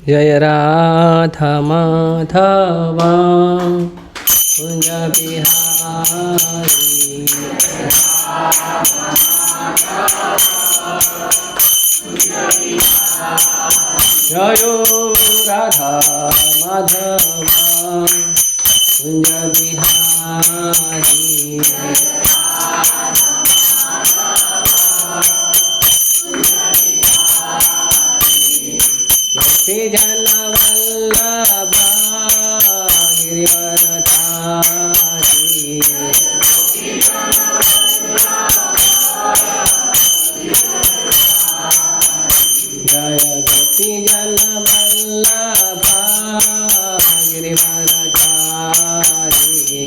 जय राधा माधवा कुंज बिहारी। जय राधा माधवा कुंज बिहारी। भक्ति जन वल्लभा गिरिवरधारी। जय गोपी जन वल्लभा गिरिवरधारी।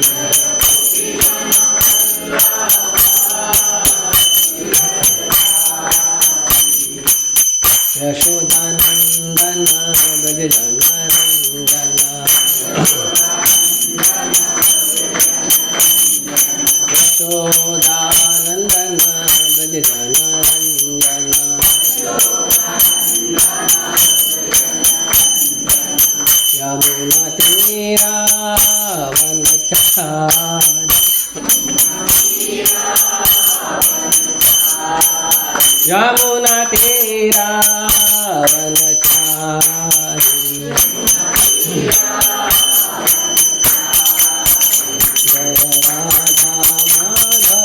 यशोदानंदन ब्रज जनरंजन। यशोदानंदन ब्रज जनरंजन। यमुना तीरा वनचारी। यमुना तीरा वनचारी। जय राधा माधवा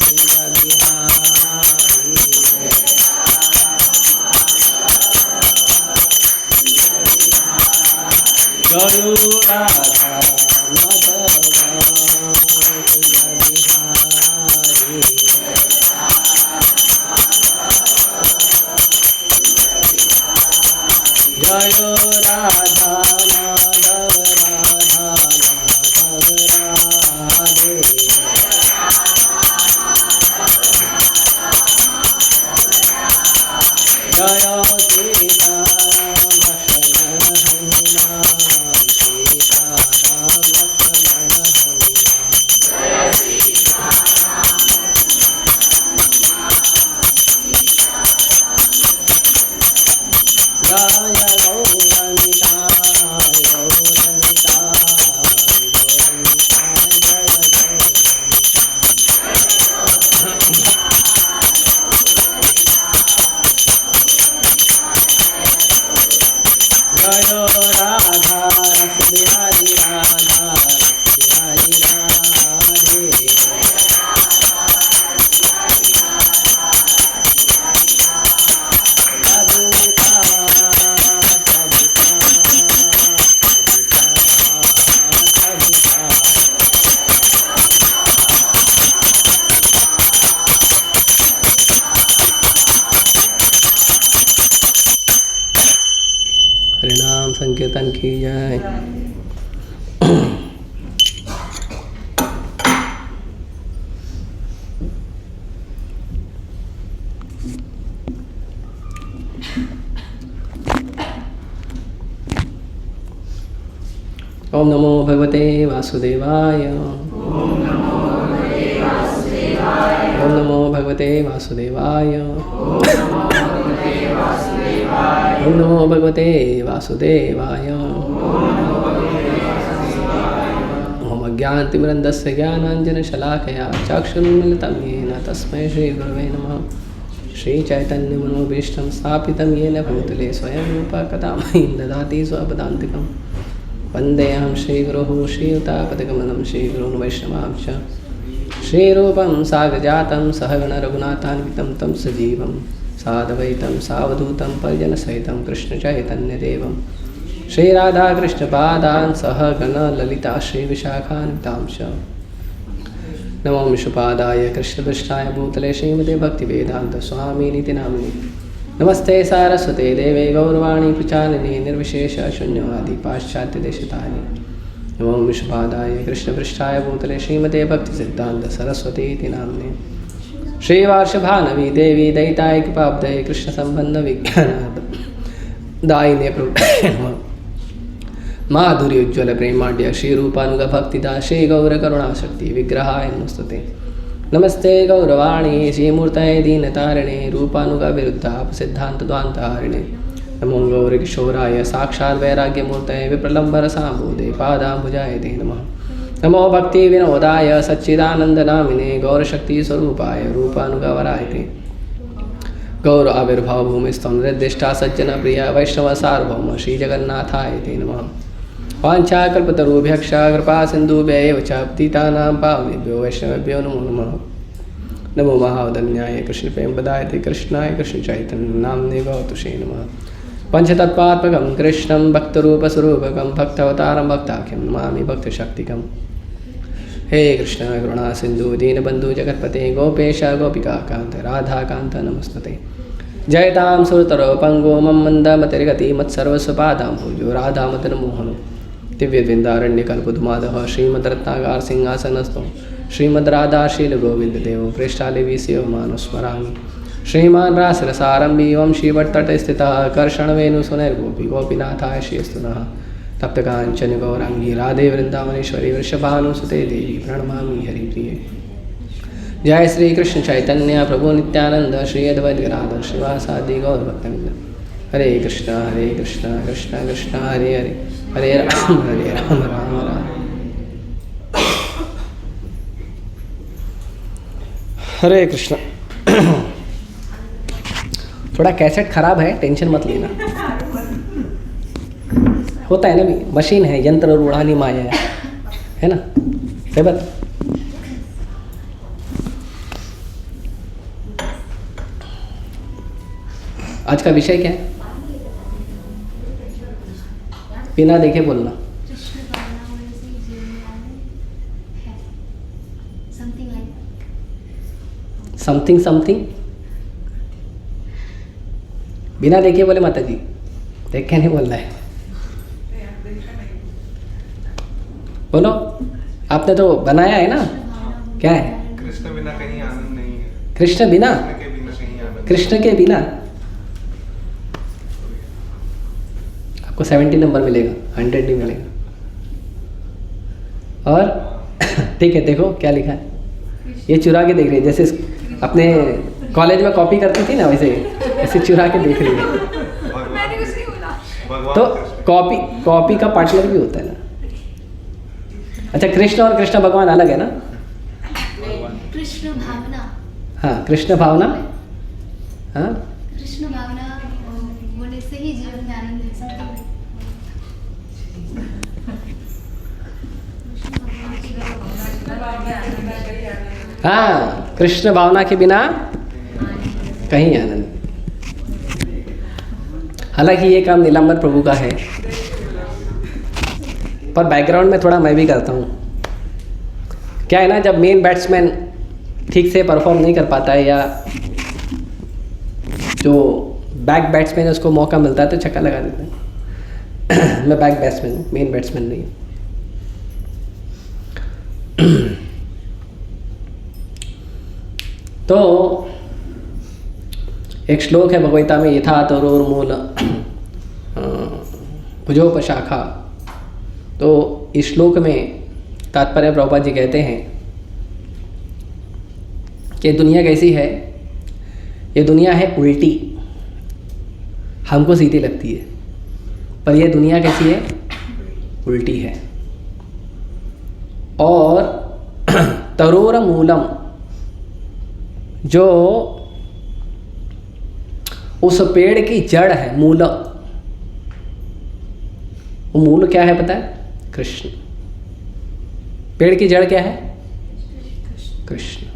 कुंज बिहारी। जय राधा माधवा कुंज बिहारी। जय राधा माधव राधा माधव राधे। जय सीताराम लक्ष्मण हनुमान सीताराम लक्ष्मण हनुमान। जय गौरनिताय गौरनिताय गौरनिताय जय गौरनिताय। जय राधा रस बिहारी राधा रस बिहारी राधे। हरिनाम संकीर्तन की जय। ओम नमो भगवते वासुदेवाय। ओम नमो भगवते वासुदेवाय। ओम नमो भगवते वासुदेवाय। ओम अज्ञानतिमिरन्धस्य ज्ञानाञ्जनशलाकया चक्षुरुन्मीलितं येन तस्मै श्रीगुरवे नमः। श्रीचैतन्यमनोभीष्टं स्थापितं येन भूतले स्वयं रूपः कदा मह्यं ददाति स्वपदान्तिकं। वन्देऽहं श्रीगुरुः श्रीयुतापदकमलं श्रीगुरून् वैष्णवांश्च। श्रीरूपं साग्रजातं सहगणरघुनाथान्वितं तं सजीवं साद्वैतं सावधूतं परिजनसहितं कृष्णचैतन्यदेवं श्रीराधाकृष्णपादान् सहगणललिता श्रीविशाखान्वितांश्च। नमो विष्णुपादाय कृष्णपृष्ठाय भूतले श्रीमते भक्तिवेदान्तस्वामिनिति नामिने। नमस्ते सारस्वते देवे गौरवाणी प्रचारिणे निर्विशेष शून्यवादी पाश्चात्यदेशतारिणे। नमो विष्णुपादाय कृष्णपृष्ठाय भूतले श्रीमते भक्तिसिद्धान्त सरस्वतीति नामिने। श्रीवार्षभानवी देवी दयिताय कृपाब्धये कृष्णसम्बन्ध विज्ञानदायिने प्रभु माधुर्य उज्ज्वल प्रेमाढ्य श्रीरूपानुग भक्तिदा श्री गौर करुणाशक्ति विग्रहाय नमस्ते। नमस्ते गौरवाणी श्रीमूर्तये दीनतारिणे रूपानुग विरुद्धा सिद्धांत द्वांतहारिणे। नमो गौरीकिशोराय साक्षात् वैराग्यमूर्तये विप्रलम्बरसाम्बुधे पादाम्बुजाय ते नमः। नमो भक्ति विनोदाय सच्चिदानन्दनामिने गौरशक्तिस्वरूपाय रूपानुगवराय ते गौर आविर्भाव भूमिस्थं निर्दिष्टा सज्जन प्रिया वैष्णव सार्वभौम श्री जगन्नाथाय ते नमः। वाञ्छाकल्पतरुभ्यश्च कृपा सिन्धुभ्यैव च पतितानां पावनेभ्यो वैष्णवेभ्यो नमो नमः। नमो महावदन्याय कृष्णप्रेमप्रदाय ते कृष्णाय कृष्णचैतन्य नाम्ने गौतुषे नमः। पंचतत्त्वात्मकं कृष्णं भक्तरूपस्वरूपकं भक्तावतारं भक्ताख्यं नमामि भक्तशक्तिकम्। हे कृष्ण करुणा सिंधु दीनबंधु जगतपते गोपेश गोपिकाकांत राधाकांत नमस्ते। जयतां सुरतरो पंगो मम मंदमतिर्गति मत्सर्वस्वपादां भुजो राधामदनमोहनो दिव्यवृन्दारण्यकल्पद्रुमादः श्रीमद्रत्नागार सिंहासनस्थो श्रीमद्राधाशीलगोविन्ददेवो पृष्ठालिवि सेवमानुस्मरामि। श्रीमान् रासरसारम्भी वंशीवट्तटे स्थितः कर्षणवेणुसुनैर्गोपी गोपीनाथाय श्रीस्तु नः। तप्तकाञ्चन गौरांगी राधे वृंदावनेश्वरी वृषभानुसुते देवी प्रणमामि हरिप्रिये। जय श्री कृष्ण चैतन्य प्रभु नित्यानंद श्री अद्वैत गदाधर श्रीवासादि गौरभक्तवृंद। हरे कृष्ण कृष्ण कृष्ण हरे हरे हरे राम राम राम। हरे कृष्ण। थोड़ा कैसेट खराब है, टेंशन मत लेना, होता है ना भी, मशीन है, यंत्र रूढ़ानी माया है ना, सही बात। आज का विषय क्या है? बिना देखे बोलना। समथिंग समथिंग बिना देखे बोले माता जी, देख के नहीं बोलना है। बोलो, आपने तो बनाया है ना, क्या है? कृष्ण बिना कहीं आनंद नहीं है। कृष्ण बिना, कृष्ण के बिना आपको 70 नंबर मिलेगा, 100 नहीं मिलेगा। और ठीक है, देखो क्या लिखा है, ये चुरा के देख रही है, जैसे अपने कॉलेज में कॉपी करती थी ना, वैसे ऐसे चुरा के देख रही है। तो कॉपी का पार्टनर भी होता है ना। अच्छा, कृष्ण और कृष्ण भगवान अलग है ना? कृष्ण भावना, हाँ, कृष्ण भावना, हाँ, कृष्ण भावना होने से ही जीवन में आनंद है। हाँ, कृष्ण भावना के बिना कहीं आनंद। हालांकि ये काम नीलांबर प्रभु का है, पर बैकग्राउंड में थोड़ा मैं भी करता हूँ। क्या है ना, जब मेन बैट्समैन ठीक से परफॉर्म नहीं कर पाता है या जो बैक बैट्समैन है उसको मौका मिलता है तो छक्का लगा देते हैं। मैं बैक बैट्समैन हूँ, मेन बैट्समैन नहीं। तो एक श्लोक है भगवद्गीता में, यथा तरोर्मूल भुजोपशाखा। तो इस श्लोक में तात्पर्य प्रभुपाद जी कहते हैं कि दुनिया कैसी है, ये दुनिया है उल्टी, हमको सीधी लगती है, पर यह दुनिया कैसी है? उल्टी है। और तरोर मूलम, जो उस पेड़ की जड़ है, मूल, वो मूल क्या है पता है? कृष्ण। पेड़ की जड़ क्या है? कृष्ण।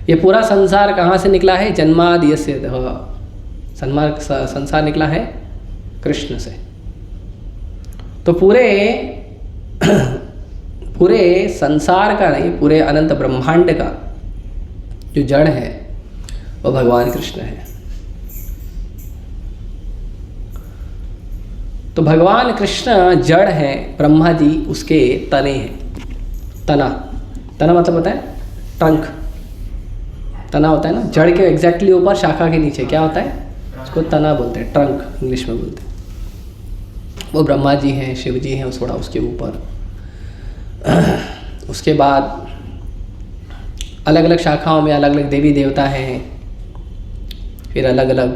ये पूरा संसार कहाँ से निकला है? जन्माद्यस्य संसार निकला है कृष्ण से। तो पूरे संसार का नहीं, पूरे अनंत ब्रह्मांड का जो जड़ है वो भगवान कृष्ण है। तो भगवान कृष्ण जड़ है, ब्रह्मा जी उसके तने हैं। तना मतलब होता है ट्रंक, तना होता है ना, जड़ के एग्जैक्टली ऊपर शाखा के नीचे क्या होता है? उसको तना बोलते हैं, ट्रंक इंग्लिश में बोलते हैं। वो ब्रह्मा जी हैं, शिव जी हैं थोड़ा उसके ऊपर। उसके बाद अलग अलग शाखाओं में अलग अलग देवी देवता हैं, फिर अलग अलग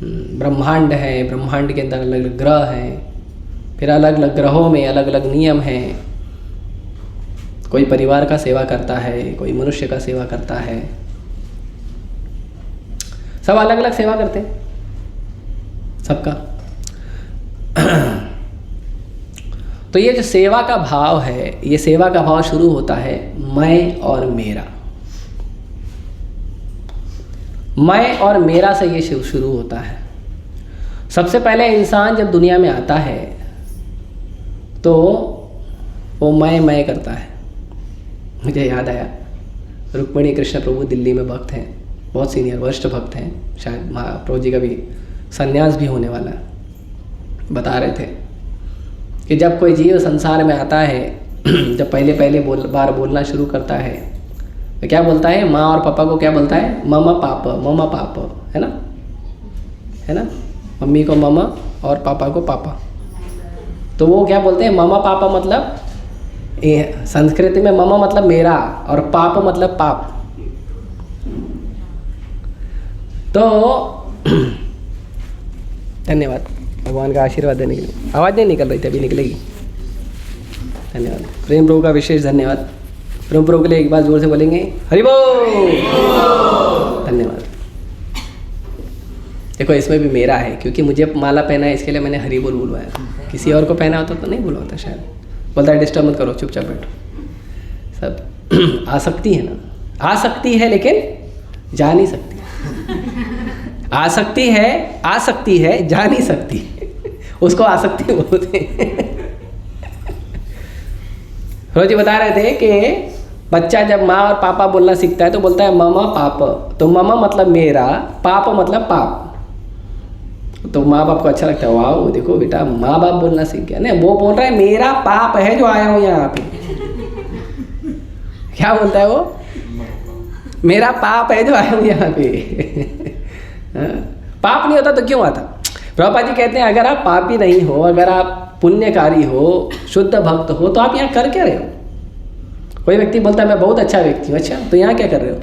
ब्रह्मांड है, ब्रह्मांड के अंदर अलग अलग ग्रह हैं, फिर अलग अलग ग्रहों में अलग अलग नियम हैं। कोई परिवार का सेवा करता है, कोई मनुष्य का सेवा करता है, सब अलग अलग सेवा करते हैं सबका। तो ये जो सेवा का भाव है, ये सेवा का भाव शुरू होता है मैं और मेरा। मैं और मेरा से ये शुरू होता है। सबसे पहले इंसान जब दुनिया में आता है तो वो मैं करता है। मुझे याद आया, रुक्मिणी कृष्ण प्रभु दिल्ली में भक्त हैं, बहुत सीनियर वरिष्ठ भक्त हैं, शायद महाप्रभु जी का भी संन्यास भी होने वाला है। बता रहे थे कि जब कोई जीव संसार में आता है, जब पहले बार बोलना शुरू करता है तो क्या बोलता है? माँ और पापा को क्या बोलता है? ममा पाप, है ना? मम्मी को ममा और पापा को पापा। तो वो क्या बोलते हैं? ममा पापा मतलब संस्कृति में ममा मतलब मेरा और पाप मतलब पाप। तो धन्यवाद भगवान का आशीर्वाद देने के लिए। आवाज़ नहीं निकल रही थी, अभी निकलेगी। धन्यवाद प्रेम प्रभु का विशेष धन्यवाद। प्रेम प्रभु के लिए एक बार जोर से बोलेंगे हरि बोल। धन्यवाद। देखो इसमें भी मेरा है, क्योंकि मुझे माला पहना है इसके लिए मैंने हरि बोल बुलवाया। किसी और को पहना होता तो नहीं बुलवाता शायद। बोलता है डिस्टर्ब मत करो, चुपचाप बैठो। सब आसक्ति है ना, आसक्ति है लेकिन जा नहीं सकती। आसक्ति है जा नहीं सकती, उसको आसक्ति बोलते हैं। रोजी बता रहे थे कि बच्चा जब माँ और पापा बोलना सीखता है तो बोलता है ममा पाप। तो ममा मतलब मेरा, पाप मतलब पाप। तो माँ बाप को अच्छा लगता है, वाह देखो बेटा माँ बाप बोलना सीख गया। नहीं, वो बोल रहा है मेरा पाप है जो आया हूँ यहाँ पे। क्या बोलता है वो? मेरा पाप है जो आया हूँ यहाँ पे। पाप नहीं होता तो क्यों आता? प्रभुपाद जी कहते हैं अगर आप पापी नहीं हो, अगर आप पुण्यकारी हो, शुद्ध भक्त हो, तो आप यहाँ कर क्या रहे हो? कोई व्यक्ति बोलता है मैं बहुत अच्छा व्यक्ति हूँ। अच्छा, तो यहाँ क्या कर रहे हो?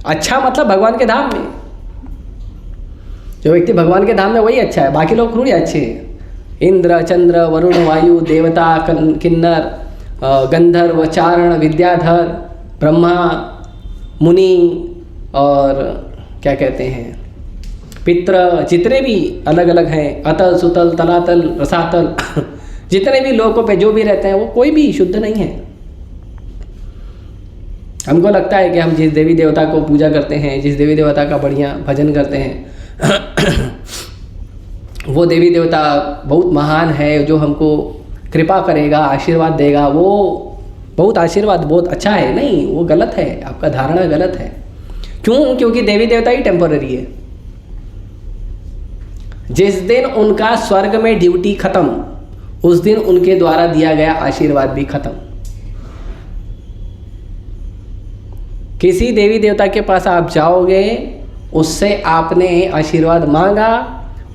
अच्छा मतलब भगवान के धाम में। जो व्यक्ति भगवान के धाम में वही अच्छा है, बाकी लोग थोड़ी अच्छे हैं। इंद्र, चंद्र, वरुण, वायु, देवता, किन्नर, गंधर्व, चारण, विद्याधर, ब्रह्मा, मुनि और क्या कहते हैं पित्र, जितने भी अलग अलग हैं, अतल, सुतल, तलातल, रसातल, जितने भी लोगों पे जो भी रहते हैं वो कोई भी शुद्ध नहीं है। हमको लगता है कि हम जिस देवी देवता को पूजा करते हैं, जिस देवी देवता का बढ़िया भजन करते हैं, वो देवी देवता बहुत महान है, जो हमको कृपा करेगा, आशीर्वाद देगा, वो बहुत आशीर्वाद बहुत अच्छा है। नहीं, वो गलत है, आपका धारणा गलत है। क्यों? क्योंकि देवी देवता ही टेम्पररी है। जिस दिन उनका स्वर्ग में ड्यूटी खत्म, उस दिन उनके द्वारा दिया गया आशीर्वाद भी खत्म। किसी देवी देवता के पास आप जाओगे, उससे आपने आशीर्वाद मांगा,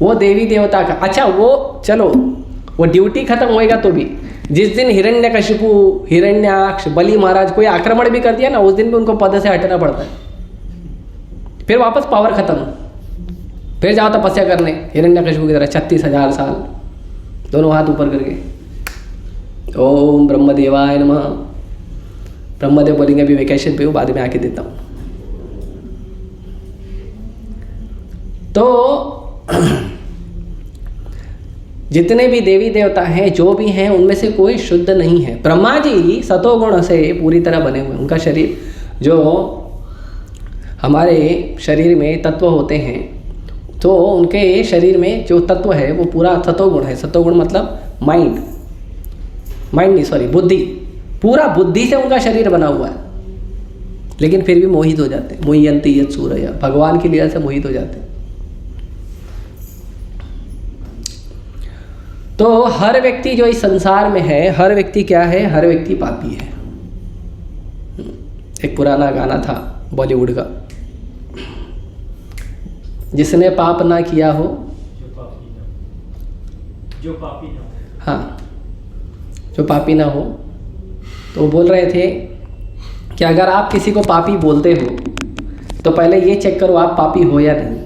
वो देवी देवता का अच्छा वो चलो वो ड्यूटी खत्म होएगा तो भी जिस दिन हिरण्यकशिपु, हिरण्याक्ष, बलि महाराज कोई आक्रमण भी कर दिया ना, उस दिन भी उनको पद से हटना पड़ता है। फिर वापस पावर खत्म, फिर जाओ तपस्या करने हिरण्यकशिपु की तरह 36,000 साल दोनों हाथ ऊपर करके ओम ब्रह्मदेवाय नमः। ब्रह्मदेव बोलेंगे अभी वेकेशन पे हूँ, बाद में आके देता हूँ। तो जितने भी देवी देवता हैं, जो भी हैं, उनमें से कोई शुद्ध नहीं है। ब्रह्मा जी सतोगुण से पूरी तरह बने हुए हैं। उनका शरीर, जो हमारे शरीर में तत्व होते हैं, तो उनके शरीर में जो तत्व है वो पूरा सतोगुण है। सतोगुण मतलब माइंड नहीं सॉरी बुद्धि, पूरा बुद्धि से उनका शरीर बना हुआ है। लेकिन फिर भी मोहित हो जाते हैं। मोह्यन्ति यत् सूरयः, भगवान की लीला से मोहित हो जाते हैं। तो हर व्यक्ति जो इस संसार में है, हर व्यक्ति क्या है? हर व्यक्ति पापी है। एक पुराना गाना था बॉलीवुड का, जिसने पाप ना किया हो जो पापी ना हो। हाँ, जो पापी ना हो। तो वो बोल रहे थे कि अगर आप किसी को पापी बोलते हो तो पहले ये चेक करो आप पापी हो या नहीं।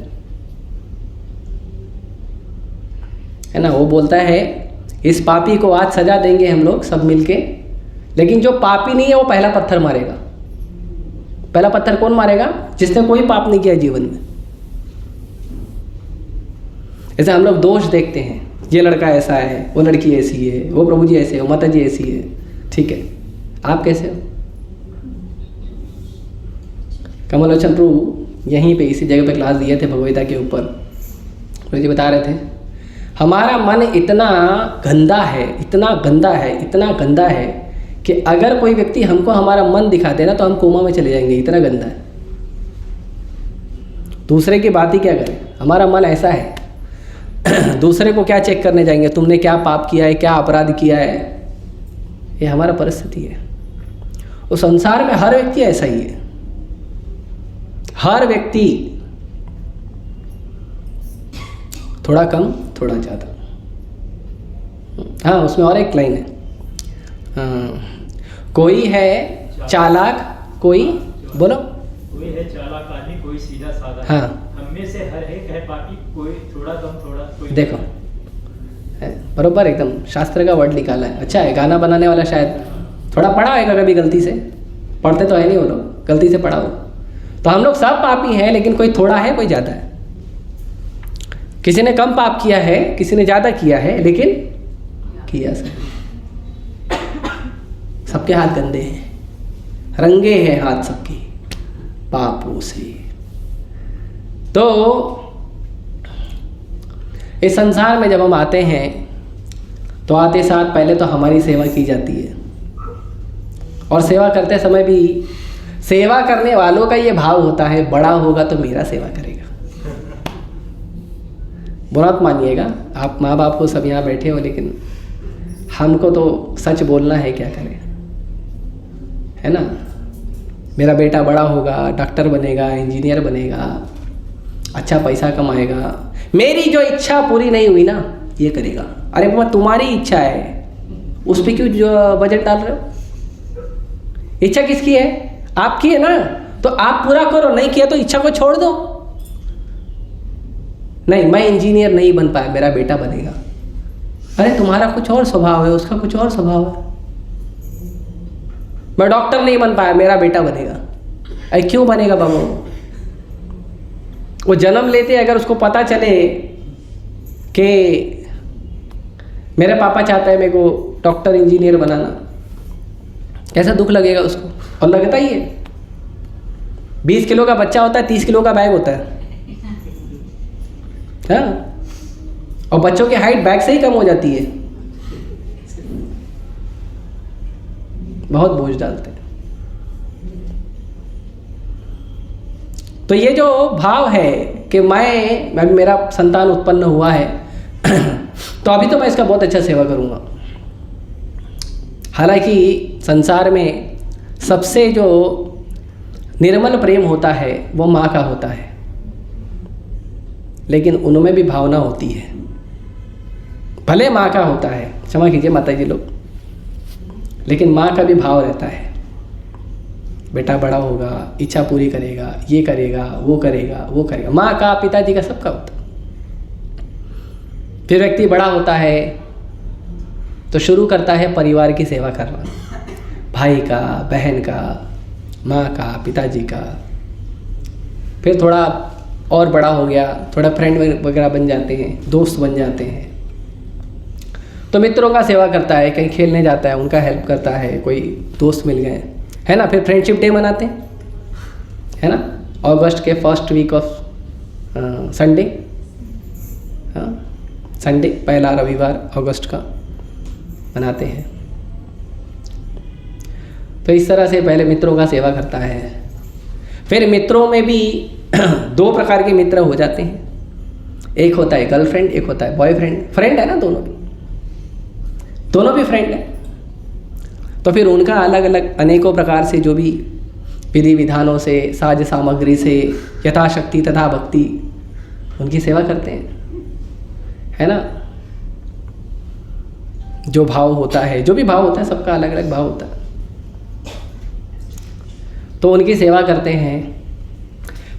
है ना। वो बोलता है इस पापी को आज सजा देंगे हम लोग सब मिलके, लेकिन जो पापी नहीं है वो पहला पत्थर मारेगा। पहला पत्थर कौन मारेगा? जिसने कोई पाप नहीं किया जीवन में। ऐसे हम लोग दोष देखते हैं, ये लड़का ऐसा है, वो लड़की ऐसी है, वो प्रभु जी ऐसे, वो माता जी ऐसी है। ठीक है, आप कैसे हो? कमलोचन प्रभु यहीं पे इसी जगह पे क्लास दिए थे भगवद्गीता के ऊपर। प्रभु जी बता रहे थे हमारा मन इतना गंदा है, इतना गंदा है, इतना गंदा है कि अगर कोई व्यक्ति हमको हमारा मन दिखा देना तो हम कोमा में चले जाएंगे, इतना गंदा है। दूसरे की बात ही क्या करें, हमारा मन ऐसा है। दूसरे को क्या चेक करने जाएंगे, तुमने क्या पाप किया है, क्या अपराध किया है। ये हमारा परिस्थिति है। उस संसार में हर व्यक्ति ऐसा ही है, हर व्यक्ति थोड़ा कम थोड़ा ज़्यादा। हाँ, उसमें और एक लाइन है, कोई है चालाक, कोई बोलो, कोई है चालाक आदमी, कोई सीधा साधा। हाँ, हम में से हर एक है पापी, कोई थोड़ा कम थोड़ा कोई। देखो बरोबर एकदम शास्त्र का वर्ड निकाला है। अच्छा है, गाना बनाने वाला शायद थोड़ा पढ़ा होगा कभी गलती से, पढ़ते तो है नहीं वो लोग, गलती से पढ़ा हो। तो हम लोग सब पापी हैं, लेकिन कोई थोड़ा है कोई ज़्यादा है। किसी ने कम पाप किया है, किसी ने ज़्यादा किया है, लेकिन किया सबके हाथ गंदे हैं, रंगे हैं हाथ सबके पापों से। तो इस संसार में जब हम आते हैं तो आते साथ पहले तो हमारी सेवा की जाती है, और सेवा करते समय भी सेवा करने वालों का ये भाव होता है बड़ा होगा तो मेरा सेवा करेगा। बुरा मत मानिएगा, आप माँ बाप को सब यहाँ बैठे हो, लेकिन हमको तो सच बोलना है, क्या करें, है ना। मेरा बेटा बड़ा होगा, डॉक्टर बनेगा, इंजीनियर बनेगा, अच्छा पैसा कमाएगा, मेरी जो इच्छा पूरी नहीं हुई ना ये करेगा। अरे बाबा तुम्हारी इच्छा है, उस पर क्यों जो बजट डाल रहे हो? इच्छा किसकी है? आपकी है ना, तो आप पूरा करो, नहीं किया तो इच्छा को छोड़ दो। नहीं, मैं इंजीनियर नहीं बन पाया, मेरा बेटा बनेगा। अरे तुम्हारा कुछ और स्वभाव है, उसका कुछ और स्वभाव है। मैं डॉक्टर नहीं बन पाया, मेरा बेटा बनेगा। अरे क्यों बनेगा बाबू? वो जन्म लेते अगर उसको पता चले कि मेरा पापा चाहता है मेरे को डॉक्टर इंजीनियर बनाना, कैसा दुख लगेगा उसको। और लगता ही है, 20 किलो का बच्चा होता है, 30 किलो का बैग होता है, हाँ? और बच्चों की हाइट बैग से ही कम हो जाती है, बहुत बोझ डालते हैं। तो ये जो भाव है कि मैं मेरा संतान उत्पन्न हुआ है तो अभी तो मैं इसका बहुत अच्छा सेवा करूँगा। हालांकि संसार में सबसे जो निर्मल प्रेम होता है वो माँ का होता है, लेकिन उनमें भी भावना होती है। भले माँ का होता है, क्षमा कीजिए माता जी लोग, लेकिन माँ का भी भाव रहता है। बेटा बड़ा होगा, इच्छा पूरी करेगा, ये करेगा, वो करेगा, वो करेगा। माँ का, पिताजी का, सबका होता है। फिर व्यक्ति बड़ा होता है तो शुरू करता है परिवार की सेवा करना, भाई का, बहन का, माँ का, पिताजी का। फिर थोड़ा और बड़ा हो गया, थोड़ा फ्रेंड वगैरह बन जाते हैं, दोस्त बन जाते हैं, तो मित्रों का सेवा करता है, कहीं खेलने जाता है उनका हेल्प करता है, कोई दोस्त मिल गए, है ना। फिर फ्रेंडशिप डे मनाते हैं, है ना, अगस्त के फर्स्ट वीक ऑफ संडे, हाँ संडे, पहला रविवार अगस्त का मनाते हैं। तो इस तरह से पहले मित्रों का सेवा करता है। फिर मित्रों में भी 2 प्रकार के मित्र हो जाते हैं, एक होता है गर्लफ्रेंड, एक होता है बॉयफ्रेंड। फ्रेंड है ना, दोनों भी फ्रेंड है। तो फिर उनका अलग अलग अनेकों प्रकार से जो भी विधि विधानों से, साज सामग्री से, यथाशक्ति तथा भक्ति उनकी सेवा करते हैं, है ना। जो भाव होता है, जो भी भाव होता है, सबका अलग अलग भाव होता है, तो उनकी सेवा करते हैं।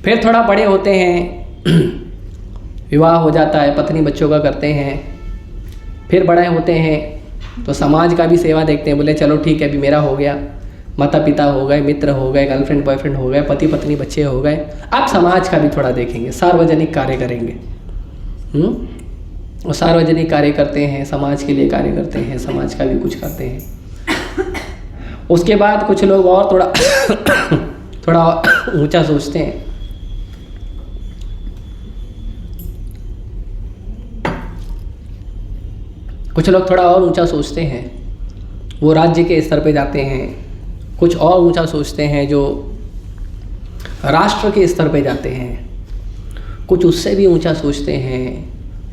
फिर थोड़ा बड़े होते हैं, विवाह हो जाता है, पत्नी बच्चों का करते हैं, फिर बड़े होते हैं तो समाज का भी सेवा देखते हैं, बोले चलो ठीक है अभी मेरा हो गया, माता पिता हो गए, मित्र हो गए, गर्लफ्रेंड बॉयफ्रेंड हो गए, पति पत्नी बच्चे हो गए, अब समाज का भी थोड़ा देखेंगे, सार्वजनिक कार्य करेंगे। और सार्वजनिक कार्य करते हैं, समाज के लिए कार्य करते हैं, समाज का भी कुछ करते हैं। उसके बाद कुछ लोग और थोड़ा ऊंचा सोचते हैं। कुछ लोग थोड़ा और ऊंचा सोचते हैं, वो राज्य के स्तर पे जाते हैं। कुछ और ऊंचा सोचते हैं जो राष्ट्र के स्तर पे जाते हैं। कुछ उससे भी ऊंचा सोचते हैं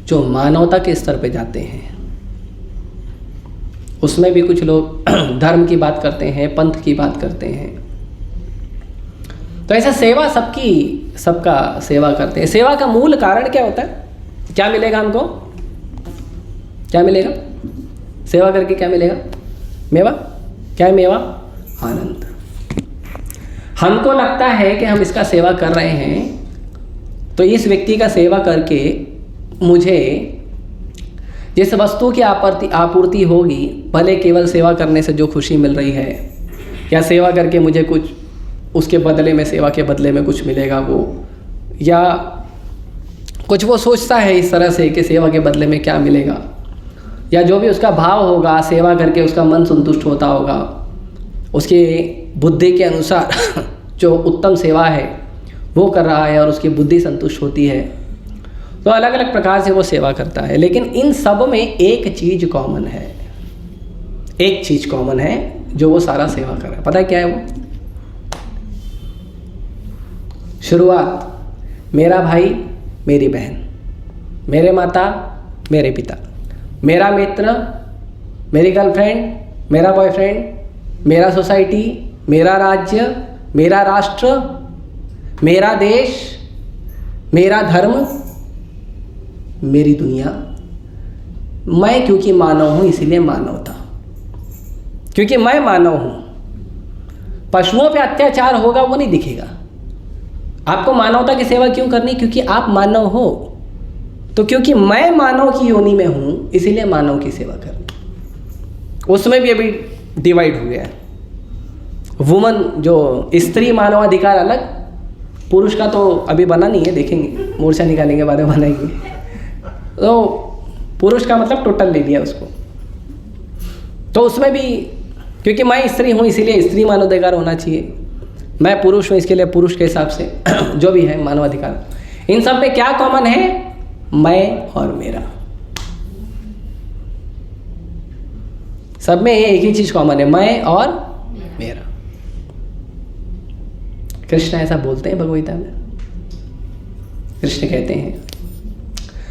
जो मानवता के स्तर पे जाते हैं। उसमें भी कुछ लोग धर्म की बात करते हैं, पंथ की बात करते हैं। तो ऐसा सेवा सबका सेवा करते हैं। सेवा का मूल कारण क्या होता है? क्या मिलेगा हमको? क्या मिलेगा सेवा करके? क्या मिलेगा? मेवा। क्या है मेवा? आनंद। हमको लगता है कि हम इसका सेवा कर रहे हैं, तो इस व्यक्ति का सेवा करके मुझे जिस वस्तु की आपूर्ति होगी, भले केवल सेवा करने से जो खुशी मिल रही है, या सेवा करके मुझे कुछ उसके बदले में, सेवा के बदले में कुछ मिलेगा वो, या कुछ वो सोचता है इस तरह से कि सेवा के बदले में क्या मिलेगा, या जो भी उसका भाव होगा, सेवा करके उसका मन संतुष्ट होता होगा, उसकी बुद्धि के अनुसार जो उत्तम सेवा है वो कर रहा है और उसकी बुद्धि संतुष्ट होती है, तो अलग अलग प्रकार से वो सेवा करता है। लेकिन इन सब में एक चीज़ कॉमन है, एक चीज़ कॉमन है जो वो सारा सेवा कर रहा है। पता है क्या है वो? शुरुआत मेरा भाई मेरी बहन, मेरे माता मेरे पिता, मेरा मित्र मेरी गर्लफ्रेंड, मेरा बॉयफ्रेंड, मेरा सोसाइटी, मेरा राज्य, मेरा राष्ट्र, मेरा देश, मेरा धर्म, मेरी दुनिया। मैं क्योंकि मानव हूँ इसीलिए मानवता, क्योंकि मैं मानव हूँ। पशुओं पे अत्याचार होगा वो नहीं दिखेगा। आपको मानवता की सेवा क्यों करनी? क्योंकि आप मानव हो। तो क्योंकि मैं मानव की योनि में हूँ इसीलिए मानव की सेवा करनी। उसमें भी अभी डिवाइड हो गया है। वुमन जो स्त्री मानवाधिकार अलग, पुरुष का तो अभी बना नहीं है, देखेंगे मोर्चा निकालेंगे बाद में बनाएंगे। तो पुरुष का मतलब टोटल ले लिया उसको। तो उसमें भी क्योंकि मैं स्त्री हूँ इसीलिए स्त्री मानवाधिकार होना चाहिए, मैं पुरुष हूँ इसके लिए पुरुष के हिसाब से जो भी है मानवाधिकार। इन सब में क्या कॉमन है? मैं और मेरा। सब में एक ही चीज कॉमन है, मैं और मेरा। कृष्ण ऐसा बोलते हैं भगवद गीता में। कृष्ण कहते हैं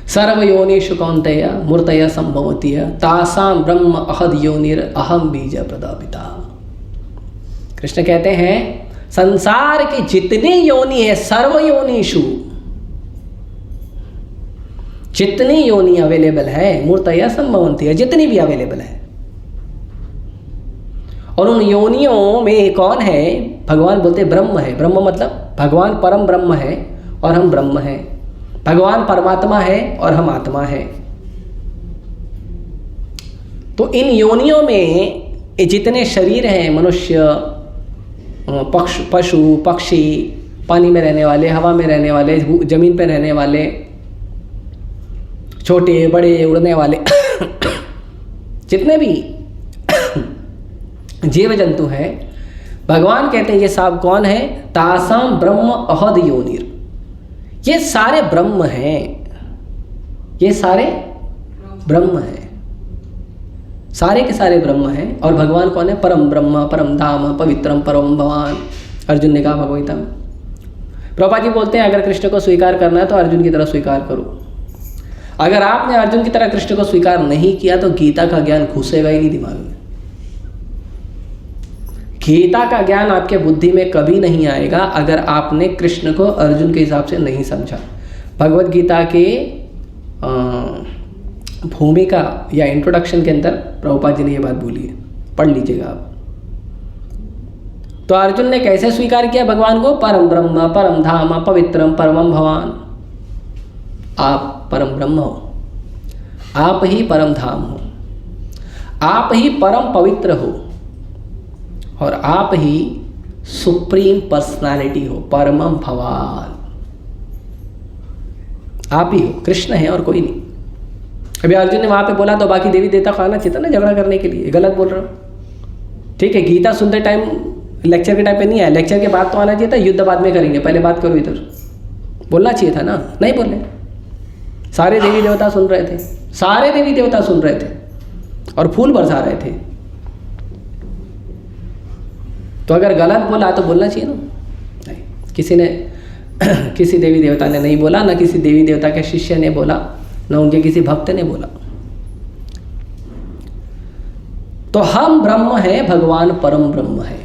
सर्व योनिषु कौन्तेय मूर्तय संभवती तासाम ब्रह्म अहद योनिर अहम बीज प्रदापिता। कृष्ण कहते हैं संसार की जितनी योनि है, सर्व योनिषु, जितनी योनि अवेलेबल है, मूर्तया संभवंती है, जितनी भी अवेलेबल है, और उन योनियों में कौन है? भगवान बोलते ब्रह्म है। ब्रह्म मतलब भगवान परम ब्रह्म है और हम ब्रह्म हैं। भगवान परमात्मा है और हम आत्मा है। तो इन योनियों में जितने शरीर हैं, मनुष्य, पशु पक्षी, पानी में रहने वाले, हवा में रहने वाले, जमीन पे रहने वाले, छोटे बड़े उड़ने वाले जितने भी जीव जंतु हैं, भगवान कहते हैं ये सब कौन है? तासाम ब्रह्म अहद योनिर। ये सारे ब्रह्म हैं, ये सारे ब्रह्म हैं, सारे के सारे ब्रह्म हैं। और भगवान कौन है? परम ब्रह्म, परम धाम, पवित्रम परम भगवान। अर्जुन ने कहा भगवद गीता में। प्रभुपाद जी बोलते हैं अगर कृष्ण को स्वीकार करना है तो अर्जुन की तरह स्वीकार करो। अगर आपने अर्जुन की तरह कृष्ण को स्वीकार नहीं किया तो गीता का ज्ञान घुसेगा ही नहीं दिमाग में। गीता का ज्ञान आपके बुद्धि में कभी नहीं आएगा अगर आपने कृष्ण को अर्जुन के हिसाब से नहीं समझा। भगवद गीता के भूमिका या इंट्रोडक्शन के अंदर प्रभुपाद जी ने ये बात बोली है, पढ़ लीजिएगा आप। तो अर्जुन ने कैसे स्वीकार किया भगवान को? परम ब्रह्म, परम धाम, पवित्रम परमम भवान। आप परम ब्रह्म हो, आप ही परम धाम हो, आप ही परम पवित्र हो, और आप ही सुप्रीम पर्सनालिटी हो, परमम भगवान आप ही हो, कृष्ण है और कोई नहीं। अभी अर्जुन ने वहाँ पे बोला तो बाकी देवी देवता को आना चाहिए था ना झगड़ा करने के लिए, गलत बोल रहा हूँ। ठीक है, गीता सुनते टाइम लेक्चर के टाइम पे नहीं आया, लेक्चर के बाद तो आना चाहिए था, युद्ध बाद में करेंगे, पहले बात करो इधर, बोलना चाहिए था ना, नहीं बोले। सारे देवी देवता सुन रहे थे, सारे देवी देवता सुन रहे थे और फूल बरसा रहे थे। तो अगर गलत बोला तो बोलना चाहिए ना, नहीं, किसी ने किसी देवी देवता ने नहीं बोला, ना किसी देवी देवता के शिष्य ने बोला, ना उनके किसी भक्त ने बोला। तो हम ब्रह्म है, भगवान परम ब्रह्म है।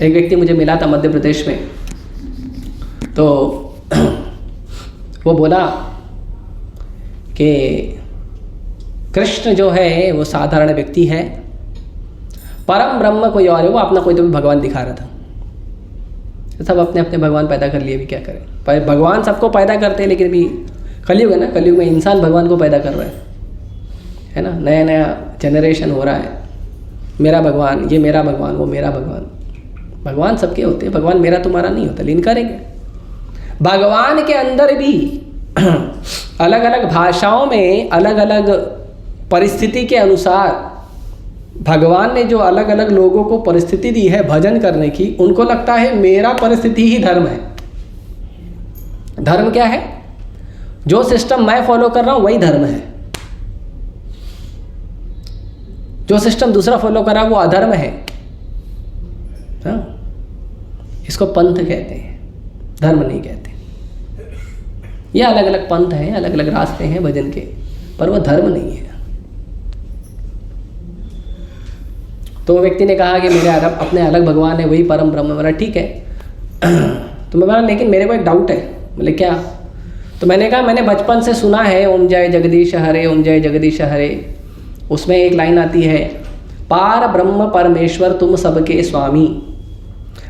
एक व्यक्ति मुझे मिला था मध्य प्रदेश में, तो वो बोला कि कृष्ण जो है वो साधारण व्यक्ति है, परम ब्रह्म कोई और है, वो अपना कोई तो भी भगवान दिखा रहा था। सब अपने अपने भगवान पैदा कर लिए, भी क्या करें, पर भगवान सबको पैदा करते हैं, लेकिन अभी कलयुग है ना, कलयुग में इंसान भगवान को पैदा कर रहा है ना, नया नया जनरेशन हो रहा है, मेरा भगवान, ये मेरा भगवान, वो मेरा भगवान। भगवान सबके होते हैं, भगवान मेरा तुम्हारा नहीं होता, लेकिन करेंगे। भगवान के अंदर भी अलग अलग भाषाओं में अलग अलग परिस्थिति के अनुसार भगवान ने जो अलग अलग लोगों को परिस्थिति दी है भजन करने की, उनको लगता है मेरा परिस्थिति ही धर्म है। धर्म क्या है? जो सिस्टम मैं फॉलो कर रहा हूं वही धर्म है, जो सिस्टम दूसरा फॉलो कर रहा है वो अधर्म है। हाँ? इसको पंथ कहते हैं, धर्म नहीं कहते। ये अलग अलग पंथ हैं, अलग अलग रास्ते हैं भजन के, पर वो धर्म नहीं है। तो वो व्यक्ति ने कहा कि मेरे अपने अलग भगवान है, वही परम ब्रह्म। मेरा ठीक है। तो मैं बोला लेकिन मेरे को एक डाउट है। बोले क्या? तो मैंने कहा मैंने बचपन से सुना है ओम जय जगदीश हरे, ओम जय जगदीश हरे। उसमें एक लाइन आती है, पार ब्रह्म परमेश्वर तुम सबके स्वामी।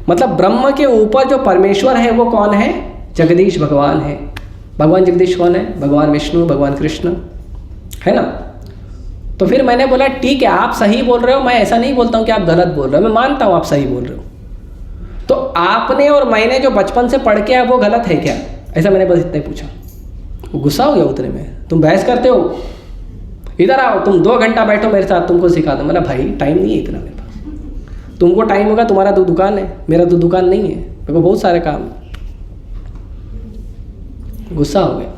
मतलब ब्रह्म के ऊपर जो परमेश्वर है वो कौन है? जगदीश भगवान है। भगवान जगदीश कौन है? भगवान विष्णु, भगवान कृष्ण, है ना। तो फिर मैंने बोला ठीक है, आप सही बोल रहे हो, मैं ऐसा नहीं बोलता हूँ कि आप गलत बोल रहे हो, मैं मानता हूँ आप सही बोल रहे हो। तो आपने और मैंने जो बचपन से पढ़ के वो गलत है क्या? ऐसा मैंने बस इतना ही पूछा। वो गुस्सा हो गया उतने में, तुम बहस करते हो, इधर आओ, तुम 2 घंटा बैठो मेरे साथ, तुमको सिखा दूँ। मतलब भाई टाइम नहीं है इतना मेरे पास, तुमको टाइम होगा, तुम्हारा तो दुकान है, मेरा तो दुकान नहीं है, मेरे को बहुत सारे काम। गुस्सा हो गया।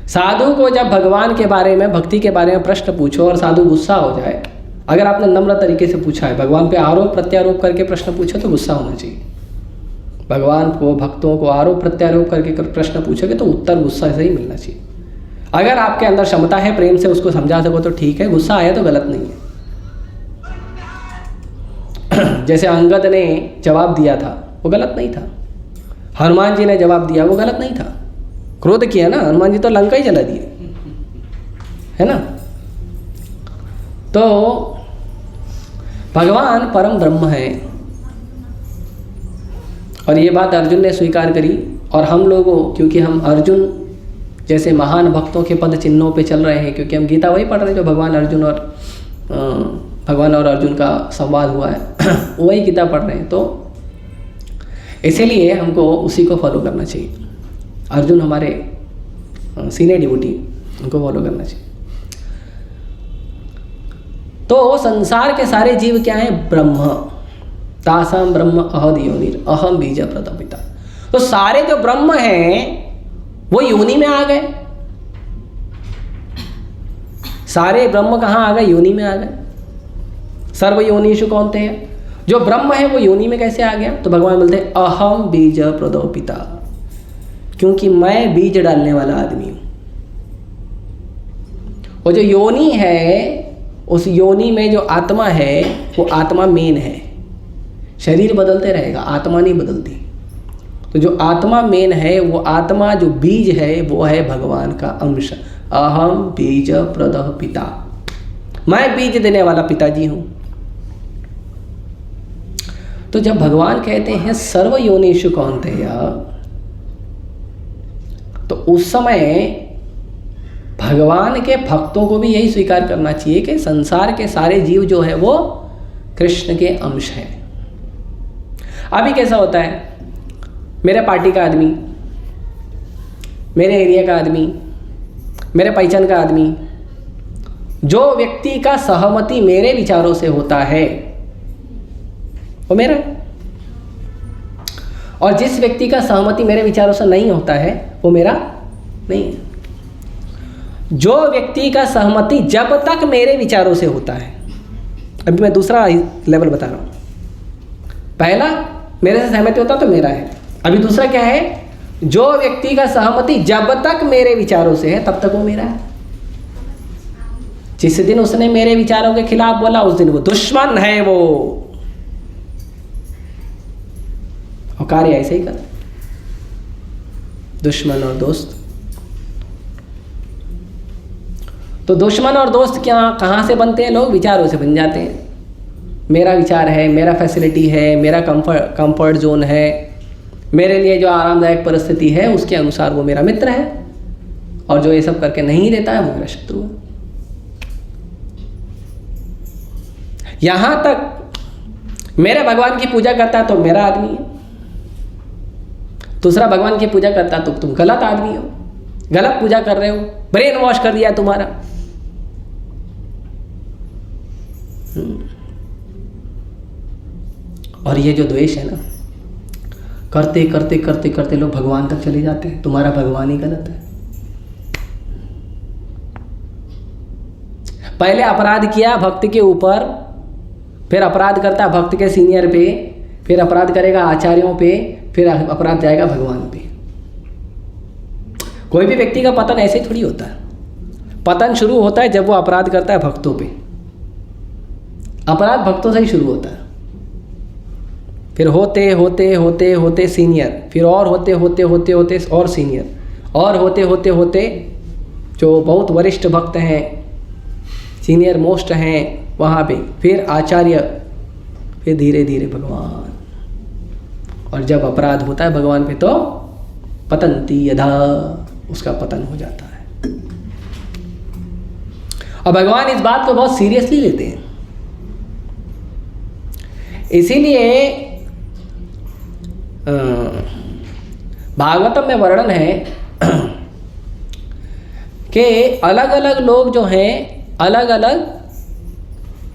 साधु को जब भगवान के बारे में, भक्ति के बारे में प्रश्न पूछो और साधु गुस्सा हो जाए, अगर आपने नम्र तरीके से पूछा है, भगवान पे आरोप प्रत्यारोप करके प्रश्न पूछो तो गुस्सा होना चाहिए। भगवान को, भक्तों को आरोप प्रत्यारोप करके प्रश्न पूछोगे तो उत्तर गुस्सा से ही मिलना चाहिए। अगर आपके अंदर क्षमता है, प्रेम से उसको समझा सको तो ठीक है, गुस्सा आया तो गलत नहीं है। जैसे अंगद ने जवाब दिया था वो गलत नहीं था, हनुमान जी ने जवाब दिया वो गलत नहीं था। क्रोध किया ना, हनुमान जी तो लंका ही जला दिए, है ना। तो भगवान परम ब्रह्म है और ये बात अर्जुन ने स्वीकार करी। और हम लोगों, क्योंकि हम अर्जुन जैसे महान भक्तों के पद चिन्हों पे चल रहे हैं, क्योंकि हम गीता वही पढ़ रहे हैं जो भगवान और अर्जुन का संवाद हुआ है, वही गीता पढ़ रहे हैं, तो इसीलिए हमको उसी को फॉलो करना चाहिए। अर्जुन हमारे सीनियर डिवोटी, उनको फॉलो करना चाहिए। तो संसार के सारे जीव क्या हैं? ब्रह्म। तासाम ब्रह्म अहद योनिर अहम बीज प्रतपिता। तो सारे जो ब्रह्म हैं वो योनि में आ गए। सारे ब्रह्म कहाँ आ गए? योनि में आ गए। सर्व योनिषु कौन थे? जो ब्रह्म है वो योनि में कैसे आ गया? तो भगवान बोलते हैं अहम बीज प्रदोपिता, क्योंकि मैं बीज डालने वाला आदमी हूं। वो जो योनि है, उस योनि में जो आत्मा है वो आत्मा मेन है। शरीर बदलते रहेगा, आत्मा नहीं बदलती। तो जो आत्मा मेन है, वो आत्मा जो बीज है वो है भगवान का अंश। अहम बीज प्रदः पिता, मैं बीज देने वाला पिताजी हूं। तो जब भगवान कहते हैं सर्व योनिषु कौन्तेय, तो उस समय भगवान के भक्तों को भी यही स्वीकार करना चाहिए कि संसार के सारे जीव जो है वो कृष्ण के अंश हैं। अभी कैसा होता है, मेरे पार्टी का आदमी, मेरे एरिया का आदमी, मेरे पहचान का आदमी, जो व्यक्ति का सहमति मेरे विचारों से होता है वो मेरा है, और जिस व्यक्ति का सहमति मेरे विचारों से नहीं होता है वो मेरा नहीं है। जो व्यक्ति का सहमति जब तक मेरे विचारों से होता है, अभी मैं दूसरा लेवल बता रहा हूँ, पहला मेरे से सहमति होता तो मेरा है, अभी दूसरा क्या है, जो व्यक्ति का सहमति जब तक मेरे विचारों से है तब तक वो मेरा है। जिस दिन उसने मेरे विचारों के खिलाफ बोला उस दिन वो दुश्मन है वो। और कार्य ऐसे ही कर, दुश्मन और दोस्त। तो दुश्मन और दोस्त क्या कहाँ से बनते हैं लोग? विचारों से बन जाते हैं। मेरा विचार है, मेरा फैसिलिटी है, मेरा कंफर्ट जोन है, मेरे लिए जो आरामदायक परिस्थिति है उसके अनुसार वो मेरा मित्र है, और जो ये सब करके नहीं देता है वो मेरा शत्रु है। यहां तक मेरे भगवान की पूजा करता है तो मेरा आदमी है, दूसरा भगवान की पूजा करता है तो तुम गलत आदमी हो, गलत पूजा कर रहे हो, ब्रेन वॉश कर दिया तुम्हारा। और ये जो द्वेष है ना, करते करते करते करते लोग भगवान तक चले जाते हैं। तुम्हारा भगवान ही गलत है। पहले अपराध किया भक्त के ऊपर, फिर अपराध करता भक्त के सीनियर पे, फिर अपराध करेगा आचार्यों पे, फिर अपराध जाएगा भगवान पे। कोई भी व्यक्ति का पतन ऐसे ही थोड़ी होता है। पतन शुरू होता है जब वो अपराध करता है भक्तों पे। अपराध भक्तों से ही शुरू होता है, फिर होते होते होते होते सीनियर, फिर और होते होते होते होते और सीनियर, और होते होते होते जो बहुत वरिष्ठ भक्त हैं, सीनियर मोस्ट हैं वहाँ पे, फिर आचार्य, फिर धीरे धीरे भगवान। और जब अपराध होता है भगवान पे तो पतंती यथा, उसका पतन हो जाता है। और भगवान इस बात को बहुत सीरियसली लेते हैं। इसीलिए भागवतम में वर्णन है कि अलग अलग लोग जो हैं अलग अलग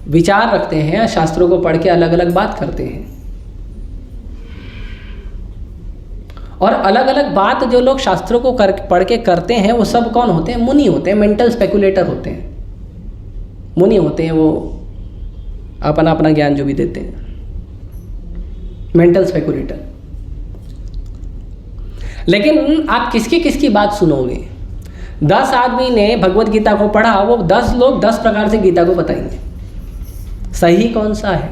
विचार रखते हैं, शास्त्रों को पढ़ के अलग अलग बात करते हैं। और अलग अलग बात जो लोग शास्त्रों को पढ़ के करते हैं वो सब कौन होते हैं? मुनि होते हैं, मेंटल स्पेकुलेटर होते हैं, मुनि होते हैं। वो अपना अपना ज्ञान जो भी देते हैं, मेंटल स्पेकुलेटर। लेकिन आप किसकी किसकी बात सुनोगे? 10 आदमी ने भगवत गीता को पढ़ा, वो 10 लोग 10 प्रकार से गीता को बताएंगे, सही कौन सा है।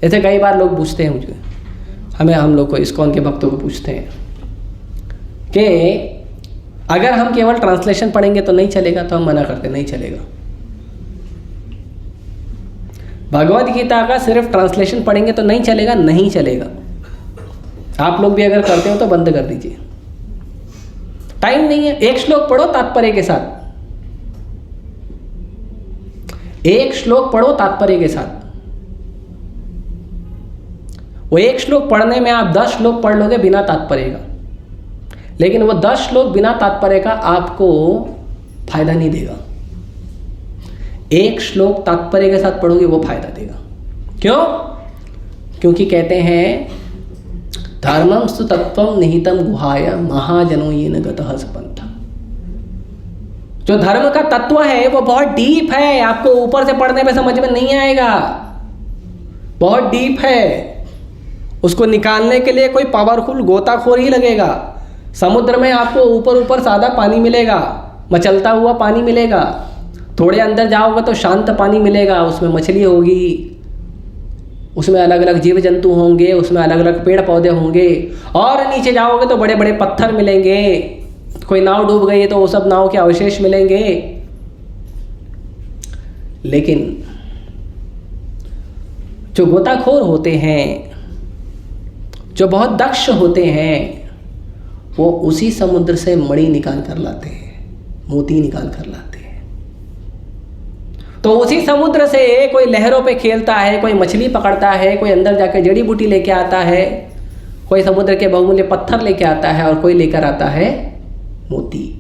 ऐसे कई बार लोग पूछते हैं मुझे, हम लोग को इस्कॉन के भक्तों को पूछते हैं कि अगर हम केवल ट्रांसलेशन पढ़ेंगे तो नहीं चलेगा, तो हम मना करते नहीं चलेगा। भगवत गीता का सिर्फ ट्रांसलेशन पढ़ेंगे तो नहीं चलेगा, नहीं चलेगा। आप लोग भी अगर करते हो तो बंद कर दीजिए, टाइम नहीं है। एक श्लोक पढ़ो तात्पर्य के साथ, एक श्लोक पढ़ो तात्पर्य के साथ। वो एक श्लोक पढ़ने में आप 10 श्लोक पढ़ लोगे बिना तात्पर्य का, लेकिन वो 10 श्लोक बिना तात्पर्य का आपको फायदा नहीं देगा। एक श्लोक तात्पर्य के साथ पढ़ोगे वो फायदा देगा। क्यों? क्योंकि कहते हैं धर्मम स्तु तत्वम निहितम गुहाय महाजनो येन गतः सपंथा। जो धर्म का तत्व है वो बहुत डीप है, आपको ऊपर से पढ़ने पे समझ में नहीं आएगा, बहुत डीप है। उसको निकालने के लिए कोई पावरफुल गोताखोर ही लगेगा। समुद्र में आपको ऊपर ऊपर सादा पानी मिलेगा, मचलता हुआ पानी मिलेगा, थोड़े अंदर जाओगे तो शांत पानी मिलेगा, उसमें मछली होगी, उसमें अलग अलग जीव जंतु होंगे, उसमें अलग अलग पेड़ पौधे होंगे। और नीचे जाओगे तो बड़े बड़े पत्थर मिलेंगे, कोई नाव डूब गई है तो वो सब नाव के अवशेष मिलेंगे। लेकिन जो गोताखोर होते हैं, जो बहुत दक्ष होते हैं, वो उसी समुद्र से मणि निकाल कर लाते हैं। मोती निकाल कर लाते हैं। तो उसी समुद्र से कोई लहरों पे खेलता है, कोई मछली पकड़ता है, कोई अंदर जाकर जड़ी बूटी लेके आता है, कोई समुद्र के बहुमूल्य पत्थर लेके आता है, और कोई लेकर आता है मोती।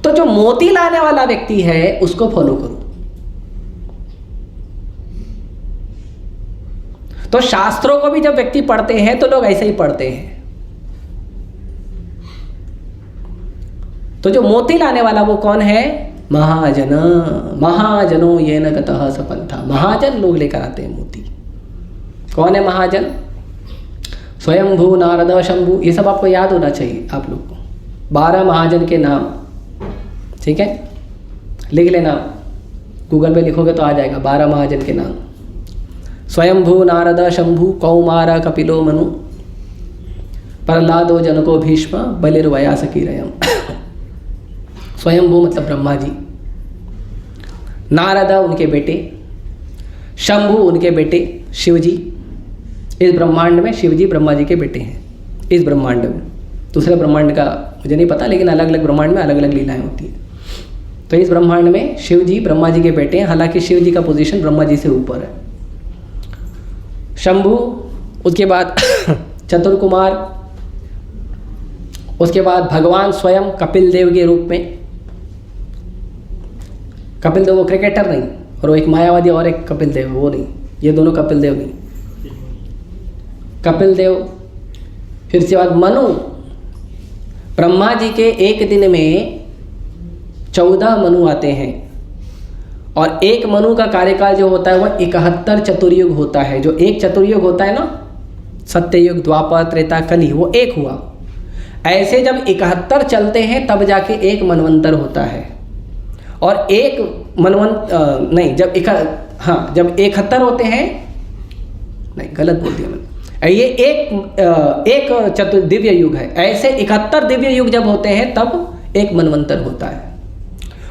तो जो मोती लाने वाला व्यक्ति है उसको फॉलो करो। तो शास्त्रों को भी जब व्यक्ति पढ़ते हैं तो लोग ऐसे ही पढ़ते हैं। तो जो मोती लाने वाला वो कौन है? महाजन। महाजनो ये न गतः सपंथा। महाजन लोग लेकर आते हैं मोती। कौन है महाजन? स्वयंभू, नारद, शंभू, ये सब आपको याद होना चाहिए आप लोग को। 12 महाजन के नाम, ठीक है, लिख लेना, गूगल पे लिखोगे तो आ जाएगा 12 महाजन के नाम। स्वयंभू, नारद, शंभू, कौमार, कपिलो, मनु, प्रहलादो, जनको, भीष्म, बलिर्वयासकीरयम। स्वयंभू मतलब ब्रह्मा जी, नारद उनके बेटे, शंभू उनके बेटे शिव जी। इस ब्रह्मांड में शिव जी ब्रह्मा जी के बेटे हैं। इस ब्रह्मांड में, दूसरे ब्रह्मांड का मुझे नहीं पता, लेकिन अलग अलग ब्रह्मांड में अलग अलग लीलाएं होती हैं। तो इस ब्रह्मांड में शिव जी ब्रह्मा जी के बेटे हैं। हालांकि शिव जी का पोजीशन ब्रह्मा जी से ऊपर है। शंभू, उसके बाद चतुर्कुमार, उसके बाद भगवान स्वयं कपिल देव के रूप में। कपिल देव वो क्रिकेटर नहीं, और वो एक मायावादी और एक कपिल देव, वो नहीं, ये दोनों कपिल देव नहीं। कपिल देव, फिर उसके बाद मनु। ब्रह्मा जी के एक दिन में 14 मनु आते हैं, और एक मनु का कार्यकाल जो होता है वह 71 चतुर्युग होता है। जो एक चतुर्युग होता है ना, सत्ययुग, द्वापर, त्रेता, कली, वो एक हुआ। ऐसे जब 71 चलते हैं तब जाके एक मनवंतर होता है। और एक नहीं, जब जब 71 होते हैं, नहीं गलत बोल दिया मैंने, ये एक दिव्य युग है। ऐसे 71 दिव्य युग जब होते हैं तब एक मनवंतर होता है।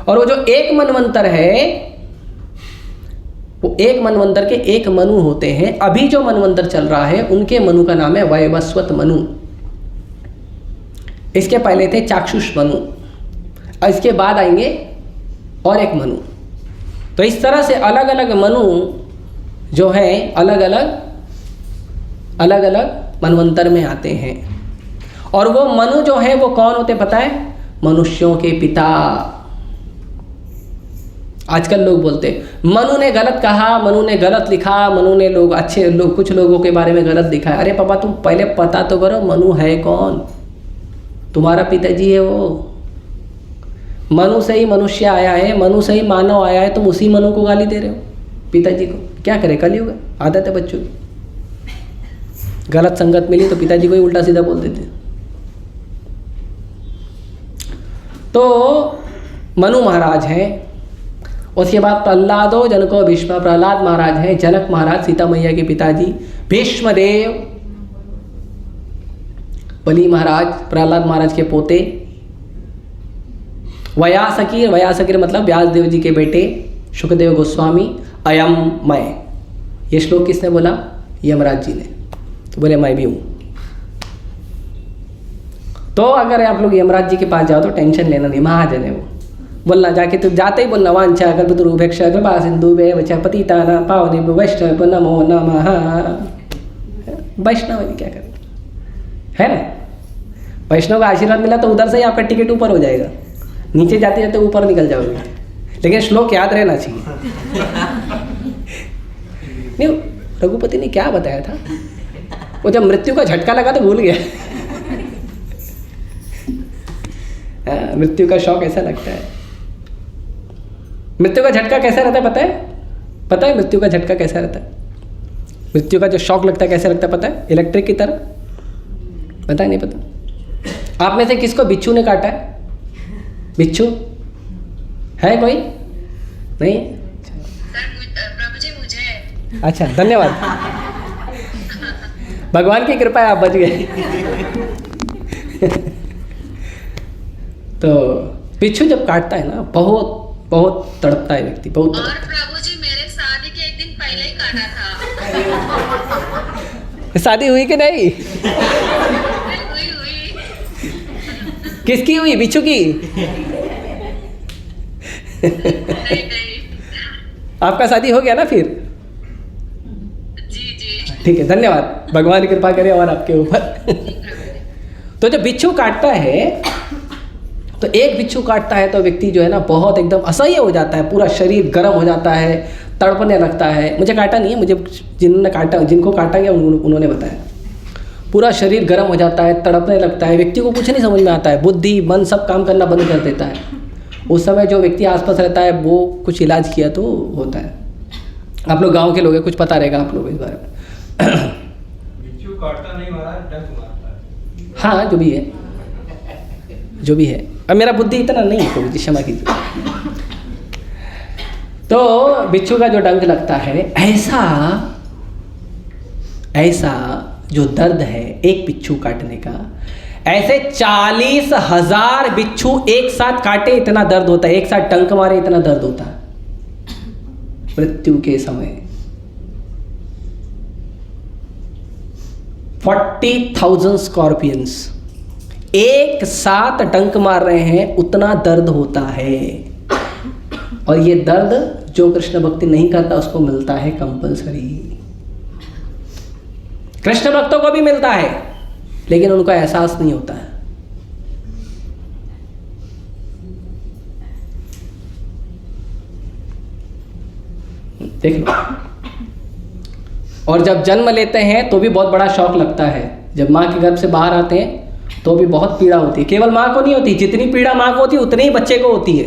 और वो जो एक मनवंतर है, वो एक मनवंतर के एक मनु होते हैं। अभी जो मनवंतर चल रहा है उनके मनु का नाम है वैवस्वत मनु। इसके पहले थे चाक्षुष मनु, और इसके बाद आएंगे और एक मनु। तो इस तरह से अलग अलग मनु जो है अलग अलग मनवंतर में आते हैं। और वो मनु जो है वो कौन होते पता है? मनुष्यों के पिता। आजकल लोग बोलते मनु ने गलत कहा, मनु ने गलत लिखा, मनु ने कुछ लोगों के बारे में गलत लिखा है। अरे पापा तुम पहले पता तो करो मनु है कौन? तुम्हारा पिताजी है वो। मनु से ही मनुष्य आया है, मनु से ही मानव आया है, तुम उसी मनु को गाली दे रहे हो पिताजी को। क्या करे, कलयुग है, आदत है बच्चों की। गलत संगत मिली तो पिताजी को ही उल्टा सीधा बोल देते। तो मनु महाराज हैं। उसके बाद प्रहलादो, जनको, भीष्म। प्रहलाद महाराज हैं, जनक महाराज सीता मैया के पिताजी। भीष्मदेव, बलि महाराज, प्रहलाद महाराज के पोते। व्यासकीर, व्यासकीर मतलब व्यास देव जी के बेटे, शुकदेव गोस्वामी। अयम मैं, ये श्लोक किसने बोला? यमराज जी ने। तो बोले मैं भी हूँ। तो अगर आप लोग यमराज जी के पास जाओ तो टेंशन लेना नहीं, महाजन है वो। बोलना जाके तो जाते ही बोलना वांछा कल्पतरुभ्यश्च कृपा सिंधुभ्येव च पतितानां पावनेभ्यो वैष्णवेभ्यो नमो नमः। वैष्णव क्या करें, है ना? वैष्णव का आशीर्वाद मिला तो उधर से ही आपका टिकट ऊपर हो जाएगा, नीचे जाते जाते ऊपर निकल जाओगे। लेकिन श्लोक याद रहना चाहिए। नहीं, रघुपति ने क्या बताया था? वो जब मृत्यु का झटका लगा तो भूल गया। मृत्यु का शौक ऐसा लगता है। मृत्यु का झटका कैसा रहता है पता है? पता है मृत्यु का झटका कैसा रहता है? मृत्यु का जो शौक लगता है कैसा लगता है पता है? इलेक्ट्रिक की तरह। पता है नहीं पता? आप में से किसको बिच्छू ने काटा है? बिच्छू है कोई? नहीं? प्रभु जी मुझे। अच्छा, धन्यवाद। भगवान की कृपा है आप बच गए। तो बिच्छू जब काटता है ना बहुत बहुत तड़पता है व्यक्ति, बहुत और तड़पता प्रभु जी मेरे शादी के एक दिन पहले ही काटा था। है। शादी हुई कि नहीं? हुई। किसकी हुई? बिच्छू की? नहीं नहीं। आपका शादी हो गया ना फिर? जी जी। ठीक है, धन्यवाद। भगवान कृपा करे और आपके ऊपर। तो जब बिच्छू काटता है, तो एक बिच्छू काटता है तो व्यक्ति जो है ना बहुत एकदम असह्य हो जाता है, पूरा शरीर गर्म हो जाता है, तड़पने लगता है। मुझे काटा नहीं है, मुझे जिनको काटा गया उन्होंने बताया। पूरा शरीर गर्म हो जाता है, तड़पने लगता है, व्यक्ति को कुछ नहीं समझ में आता है, बुद्धि मन सब काम करना बंद कर देता है। उस समय जो व्यक्ति आसपास रहता है वो कुछ इलाज किया तो होता है। आप लोग गांव के लोग हैं, कुछ पता रहेगा आप लोग इस बारे में। बिच्छू काटता नहीं महाराज, डंक मारता है। हाँ, जो भी है, जो भी है। अब मेरा बुद्धि इतना नहीं है, तो क्षमा कीजिए। तो बिच्छू का जो डंक लगता है, ऐसा जो दर्द है एक बिच्छू काटने का, ऐसे 40,000 बिच्छू एक साथ काटे इतना दर्द होता है, एक साथ डंक मारे इतना दर्द होता है मृत्यु के समय। 40,000 स्कॉर्पियंस एक साथ डंक मार रहे हैं, उतना दर्द होता है। और ये दर्द जो कृष्ण भक्ति नहीं करता उसको मिलता है कंपलसरी। कृष्ण भक्तों को भी मिलता है, लेकिन उनको एहसास नहीं होता है। देख लो। और जब जन्म लेते हैं तो भी बहुत बड़ा शौक लगता है। जब माँ के गर्भ से बाहर आते हैं तो भी बहुत पीड़ा होती है। केवल माँ को नहीं होती, जितनी पीड़ा माँ को होती है उतनी ही बच्चे को होती है,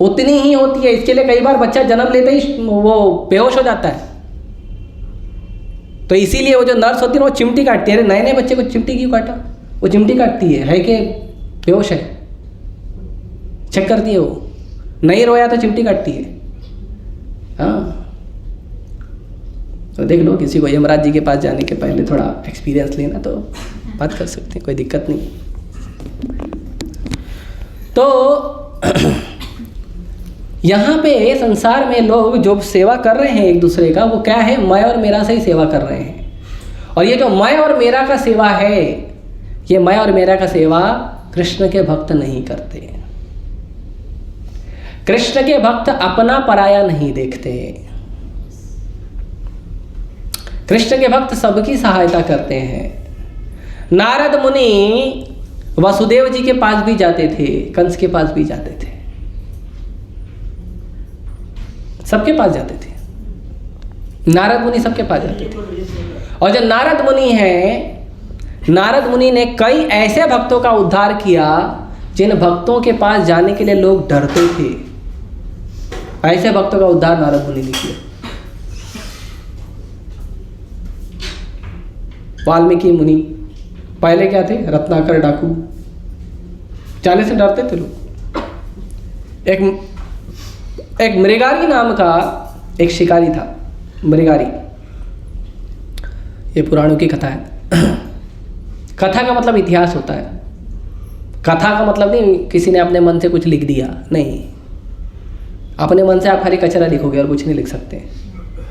उतनी ही होती है। इसके लिए कई बार बच्चा जन्म लेते ही वो बेहोश हो जाता है। तो इसीलिए वो जो नर्स होती है वो चिमटी काटती है। अरे नए नए बच्चे को चिमटी क्यों काटा? वो चिमटी काटती है कि बेहोश है, चेक करती है। वो नहीं रोया तो चिमटी काटती है। हाँ, तो देख लो, किसी को यमराज जी के पास जाने के पहले थोड़ा एक्सपीरियंस लेना तो बात कर सकते हैं, कोई दिक्कत नहीं। तो यहाँ पे संसार में लोग जो सेवा कर रहे हैं एक दूसरे का, वो क्या है? मैं और मेरा से ही सेवा कर रहे हैं। और ये जो मैं और मेरा का सेवा है, ये मैं और मेरा का सेवा कृष्ण के भक्त नहीं करते। कृष्ण के भक्त अपना पराया नहीं देखते। कृष्ण के भक्त सबकी सहायता करते हैं। नारद मुनि वसुदेव जी के पास भी जाते थे, कंस के पास भी जाते थे, सबके पास जाते थे। नारद मुनि सबके पास जाते थे। और जो नारद मुनि हैं, नारद मुनि ने कई ऐसे भक्तों का उद्धार किया जिन भक्तों के पास जाने के लिए लोग डरते थे। ऐसे भक्तों का उद्धार नारद मुनि ने किया। वाल्मीकि मुनि पहले क्या थे? रत्नाकर डाकू, जाने से डरते थे लोग। एक मृगारी नाम का एक शिकारी था। मृगारी, ये पुराणों की कथा है। कथा का मतलब इतिहास होता है। कथा का मतलब नहीं किसी ने अपने मन से कुछ लिख दिया, नहीं। अपने मन से आप खाली कचरा लिखोगे और कुछ नहीं लिख सकते।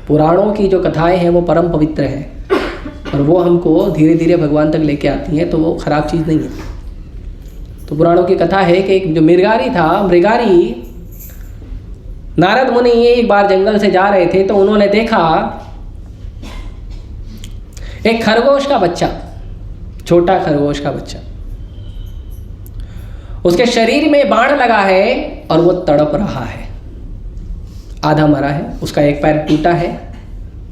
पुराणों की जो कथाएं हैं वो परम पवित्र हैं और वो हमको धीरे धीरे भगवान तक लेके आती हैं, तो वो खराब चीज़ नहीं है। तो पुराणों की कथा है कि एक जो मृगारी था, मृगारी नारद मुनि एक बार जंगल से जा रहे थे तो उन्होंने देखा एक खरगोश का बच्चा, छोटा खरगोश का बच्चा, उसके शरीर में बाण लगा है और वो तड़प रहा है, आधा मरा है, उसका एक पैर टूटा है,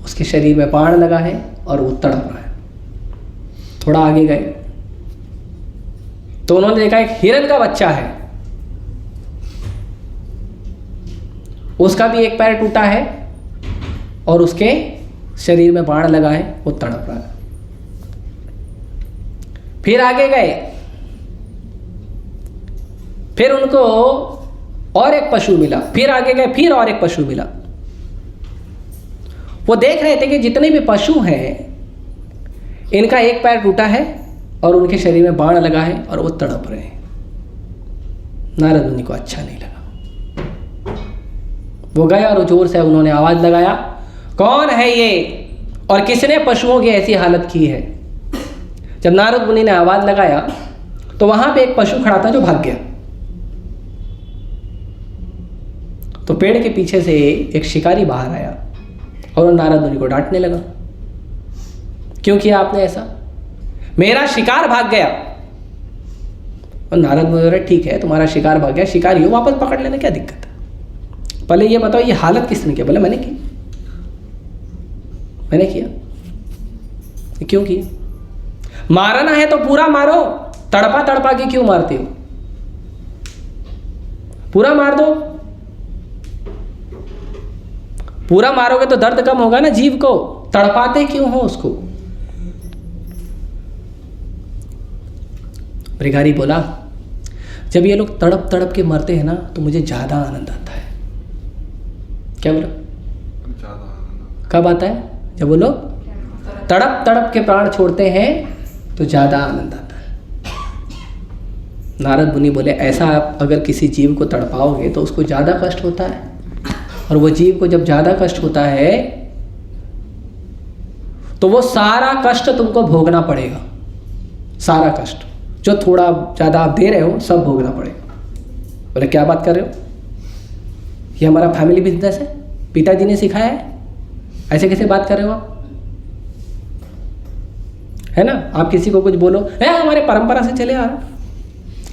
उसके शरीर में बाण लगा है और वो तड़प रहा है। थोड़ा आगे गए तो उन्होंने देखा एक हिरन का बच्चा है, उसका भी एक पैर टूटा है और उसके शरीर में बाण लगा है, वो तड़प रहा है। फिर आगे गए, फिर उनको और एक पशु मिला, फिर आगे गए, फिर और एक पशु मिला। वो देख रहे थे कि जितने भी पशु हैं इनका एक पैर टूटा है और उनके शरीर में बाण लगा है और वो तड़प रहे हैं। नारद मुनि को अच्छा नहीं लगा। वो गए और जोर से उन्होंने आवाज लगाया, कौन है ये और किसने पशुओं की ऐसी हालत की है? जब नारद मुनि ने आवाज लगाया तो वहां पे एक पशु खड़ा था जो भाग गया। तो पेड़ के पीछे से एक शिकारी बाहर आया और नारद मुनि को डांटने लगा, क्यों किया आपने ऐसा, मेरा शिकार भाग गया। और नारद मुनि बोले ठीक है तुम्हारा शिकार भाग गया, शिकारी हो वापस पकड़ लेना, क्या दिक्कत है, पहले ये बताओ ये हालत किसने किया। बोले मैंने की, मैंने किया। क्यों किया, मारना है तो पूरा मारो, तड़पा तड़पा के क्यों मारते हो, पूरा मार दो, पूरा मारोगे तो दर्द कम होगा ना जीव को, तड़पाते क्यों हो उसको। भिखारी बोला जब ये लोग तड़प तड़प के मरते हैं ना तो मुझे ज्यादा आनंद आता है। क्या बोला, ज्यादा आनंद। कब आता है, जब वो लोग तड़प तड़प के प्राण छोड़ते हैं तो ज्यादा आनंद आता है। नारद मुनि बोले ऐसा आप अगर किसी जीव को तड़पाओगे तो उसको ज्यादा कष्ट होता है, और वो जीव को जब ज्यादा कष्ट होता है तो वो सारा कष्ट तुमको भोगना पड़ेगा, सारा कष्ट जो थोड़ा ज्यादा आप दे रहे हो सब भोगना पड़ेगा। बोले क्या बात कर रहे हो, ये हमारा फैमिली बिजनेस है, पिताजी ने सिखाया है, ऐसे कैसे बात कर रहे हो आप, है ना। आप किसी को कुछ बोलो है हमारे परंपरा से चले आ रहे,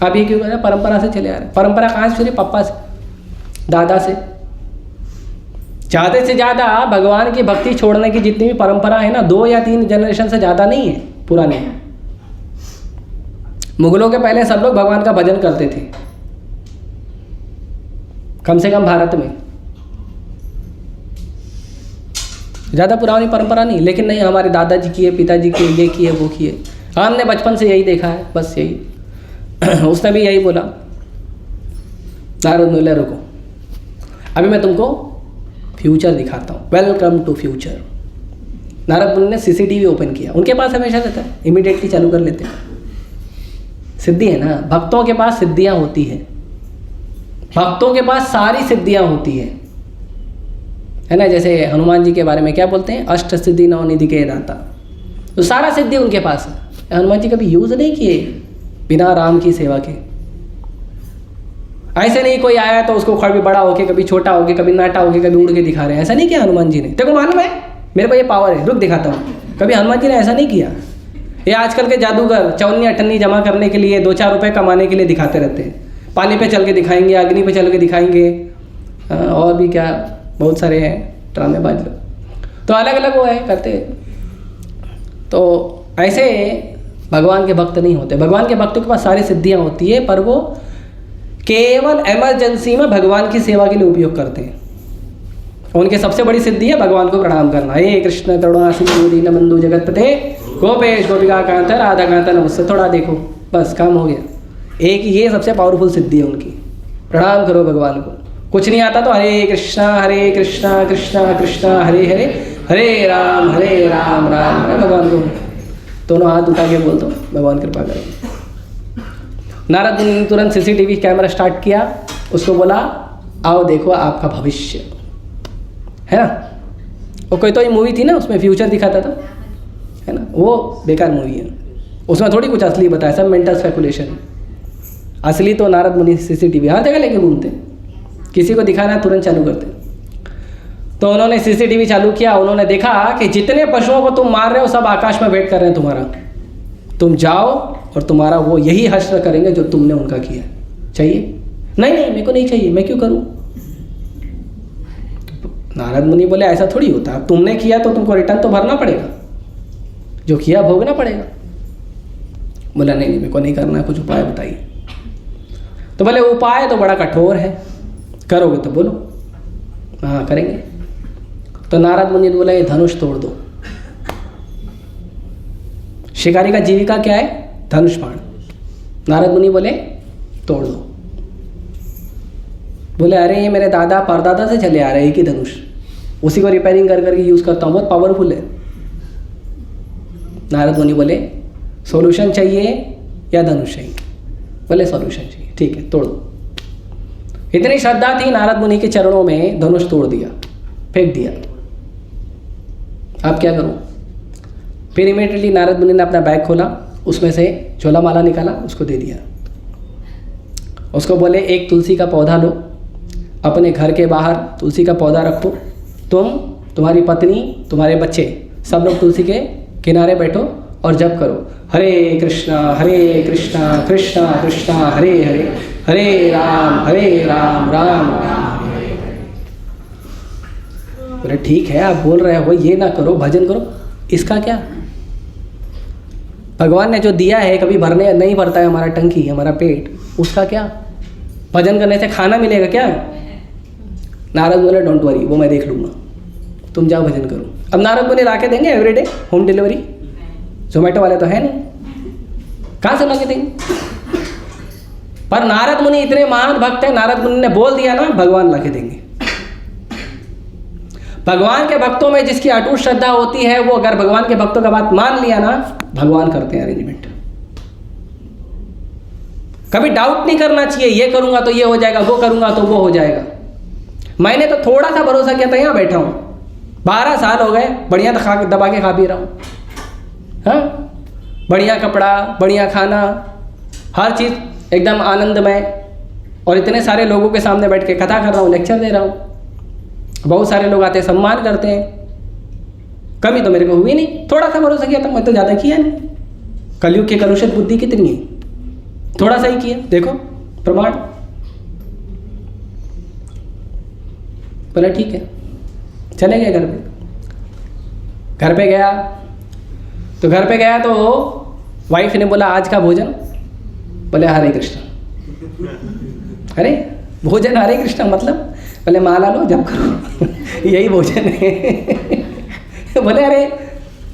आप ये क्यों कह रहे हैं, परंपरा से चले आ रहे, परंपरा कहाँ से चली, पप्पा से, दादा से। ज़्यादा से ज़्यादा भगवान की भक्ति छोड़ने की जितनी भी परंपरा है ना 2 या 3 जनरेशन से ज़्यादा नहीं है, पुरानी। मुगलों के पहले सब लोग भगवान का भजन करते थे, कम से कम भारत में। ज़्यादा पुरानी परंपरा नहीं, लेकिन नहीं हमारे दादाजी किए, पिताजी किए, ये किए, वो किए, हमने बचपन से यही देखा है, बस यही। उसने भी यही बोला। नारद मुनि रुको, अभी मैं तुमको फ्यूचर दिखाता हूँ, वेलकम टू फ्यूचर। नारद मुनि ने सीसीटीवी ओपन किया, उनके पास हमेशा रहता है, इमीडिएटली चालू कर लेते हैं। सिद्धि है ना, भक्तों के पास सिद्धियाँ होती है, भक्तों के पास सारी सिद्धियाँ होती है ना। जैसे हनुमान जी के बारे में क्या बोलते हैं, अष्ट सिद्धि नौ निधि के दाता, तो सारा सिद्धि उनके पास है। हनुमान जी कभी यूज नहीं किए बिना राम की सेवा के। ऐसे नहीं कोई आया तो उसको कभी बड़ा होके, कभी छोटा होके, कभी नाटा होके, कभी उड़ के दिखा रहे हैं, ऐसा नहीं किया हनुमान जी ने। देखो मालूम है मेरे को ये पावर है, रुक दिखाता हूँ, कभी हनुमान जी ने ऐसा नहीं किया। ये आजकल के जादूगर 54 98 जमा करने के लिए 2-4 रुपए कमाने के लिए दिखाते रहते हैं, पानी पे चल के दिखाएंगे, अग्नि पे चल के दिखाएंगे, और भी क्या बहुत सारे हैं ड्रामेबाज लोग, तो अलग अलग वो है करते। तो ऐसे भगवान के भक्त नहीं होते, भगवान के भक्तों के पास सारी सिद्धियाँ होती है, पर वो केवल इमरजेंसी में भगवान की सेवा के लिए उपयोग करते हैं। उनकी सबसे बड़ी सिद्धि है भगवान को प्रणाम करना। हे कृष्ण करुणा सिंधु दीनबंधु जगतपते गोपेश गोपिका कांत राधा कांत नमस्ते, थोड़ा देखो बस काम हो गया। एक ये सबसे पावरफुल सिद्धि है उनकी, प्रणाम करो भगवान को। कुछ नहीं आता तो हरे कृष्णा कृष्णा कृष्णा हरे हरे, हरे राम राम राम भगवान को दोनों हाथ उठा के बोल दो, भगवान कृपा करो। नारद ने तुरंत सीसीटीवी कैमरा स्टार्ट किया, उसको बोला आओ देखो आपका भविष्य, है ना। वो कोई तो ये मूवी थी ना, उसमें फ्यूचर दिखाता था, है ना, वो बेकार मूवी है, उसमें थोड़ी कुछ असली बताया, सब मेंटल स्पेकुलेशन। असली तो नारद मुनि सीसीटीवी हर जगह लेके घूमते, किसी को दिखाना है तुरंत चालू करते। तो उन्होंने सीसीटीवी चालू किया, उन्होंने देखा कि जितने पशुओं को तुम मार रहे हो सब आकाश में वेट कर रहे हैं तुम्हारा, तुम जाओ और तुम्हारा वो यही हश्र करेंगे जो तुमने उनका किया। चाहिए? नहीं मेरे को नहीं चाहिए, मैं क्यों करूं? नारद मुनि बोले ऐसा थोड़ी होता है, तुमने किया तो तुमको रिटर्न तो भरना पड़ेगा, जो किया भोगना पड़ेगा। बोला नहीं मेरे को नहीं करना है, कुछ उपाय बताइए। तो बोले उपाय तो बड़ा कठोर है, करोगे तो बोलो। हाँ करेंगे। तो नारद मुनि ने बोला ये धनुष तोड़ दो। शिकारी का जीविका क्या है? धनुष बाण। नारद मुनि बोले तोड़ दो। बोले अरे ये मेरे दादा परदादा से चले आ रहे हैं कि धनुष, उसी को रिपेयरिंग कर करके यूज करता हूँ, बहुत पावरफुल है। नारद मुनि बोले सॉल्यूशन चाहिए या धनुष चाहिए? बोले सॉल्यूशन चाहिए। ठीक है तोड़ दो। इतनी श्रद्धा थी नारद मुनि के चरणों में, धनुष तोड़ दिया, फेंक दिया। अब क्या करूं? फिर इमीडिएटली नारद मुनि ने अपना बैग खोला, उसमें से चोला माला निकाला, उसको दे दिया। उसको बोले एक तुलसी का पौधा लो, अपने घर के बाहर तुलसी का पौधा रखो, तुम, तुम्हारी पत्नी, तुम्हारे बच्चे सब लोग तुलसी के किनारे बैठो और जप करो, हरे कृष्णा कृष्णा कृष्णा हरे हरे, हरे राम राम राम हरे हरे। बोले ठीक है, आप बोल रहे हो ये ना करो, भजन करो, इसका क्या? भगवान ने जो दिया है कभी भरने नहीं भरता है हमारा टंकी, हमारा पेट, उसका क्या? भजन करने से खाना मिलेगा क्या? नारद बोले डोंट वरी, वो मैं देख लूँगा, तुम जाओ भजन करो। अब नारद मुनि ला के देंगे एवरीडे होम डिलीवरी? जोमेटो वाले तो है नहीं, कहाँ से ला के देंगे? पर नारद मुनि इतने महान भक्त हैं, नारद मुनि ने बोल दिया ना, भगवान ला के देंगे। भगवान के भक्तों में जिसकी अटूट श्रद्धा होती है, वो अगर भगवान के भक्तों का बात मान लिया ना, भगवान करते हैं अरेंजमेंट। कभी डाउट नहीं करना चाहिए, ये करूंगा तो ये हो जाएगा, वो करूंगा तो वो हो जाएगा। मैंने तो थोड़ा सा भरोसा किया था, यहाँ बैठा हूं, 12 साल हो गए, बढ़िया दबा के खा पी रहा हूं। हाँ, बढ़िया कपड़ा, बढ़िया खाना, हर चीज़ एकदम आनंदमय, और इतने सारे लोगों के सामने बैठ के कथा कर रहा हूँ, लेक्चर दे रहा हूँ, बहुत सारे लोग आते हैं, सम्मान करते हैं। कभी तो मेरे को हुई नहीं, थोड़ा सा भरोसा किया था, मैं तो ज़्यादा किया नहीं। कलयुग की कलुषित बुद्धि कितनी है, थोड़ा सा ही किया, देखो प्रमाण। बोला ठीक है, चले गए घर पे। घर पे गया तो वाइफ ने बोला आज का भोजन, बोले हरे कृष्ण। अरे भोजन हरे कृष्ण मतलब? बोले माला लो जप करो यही भोजन है। बोले अरे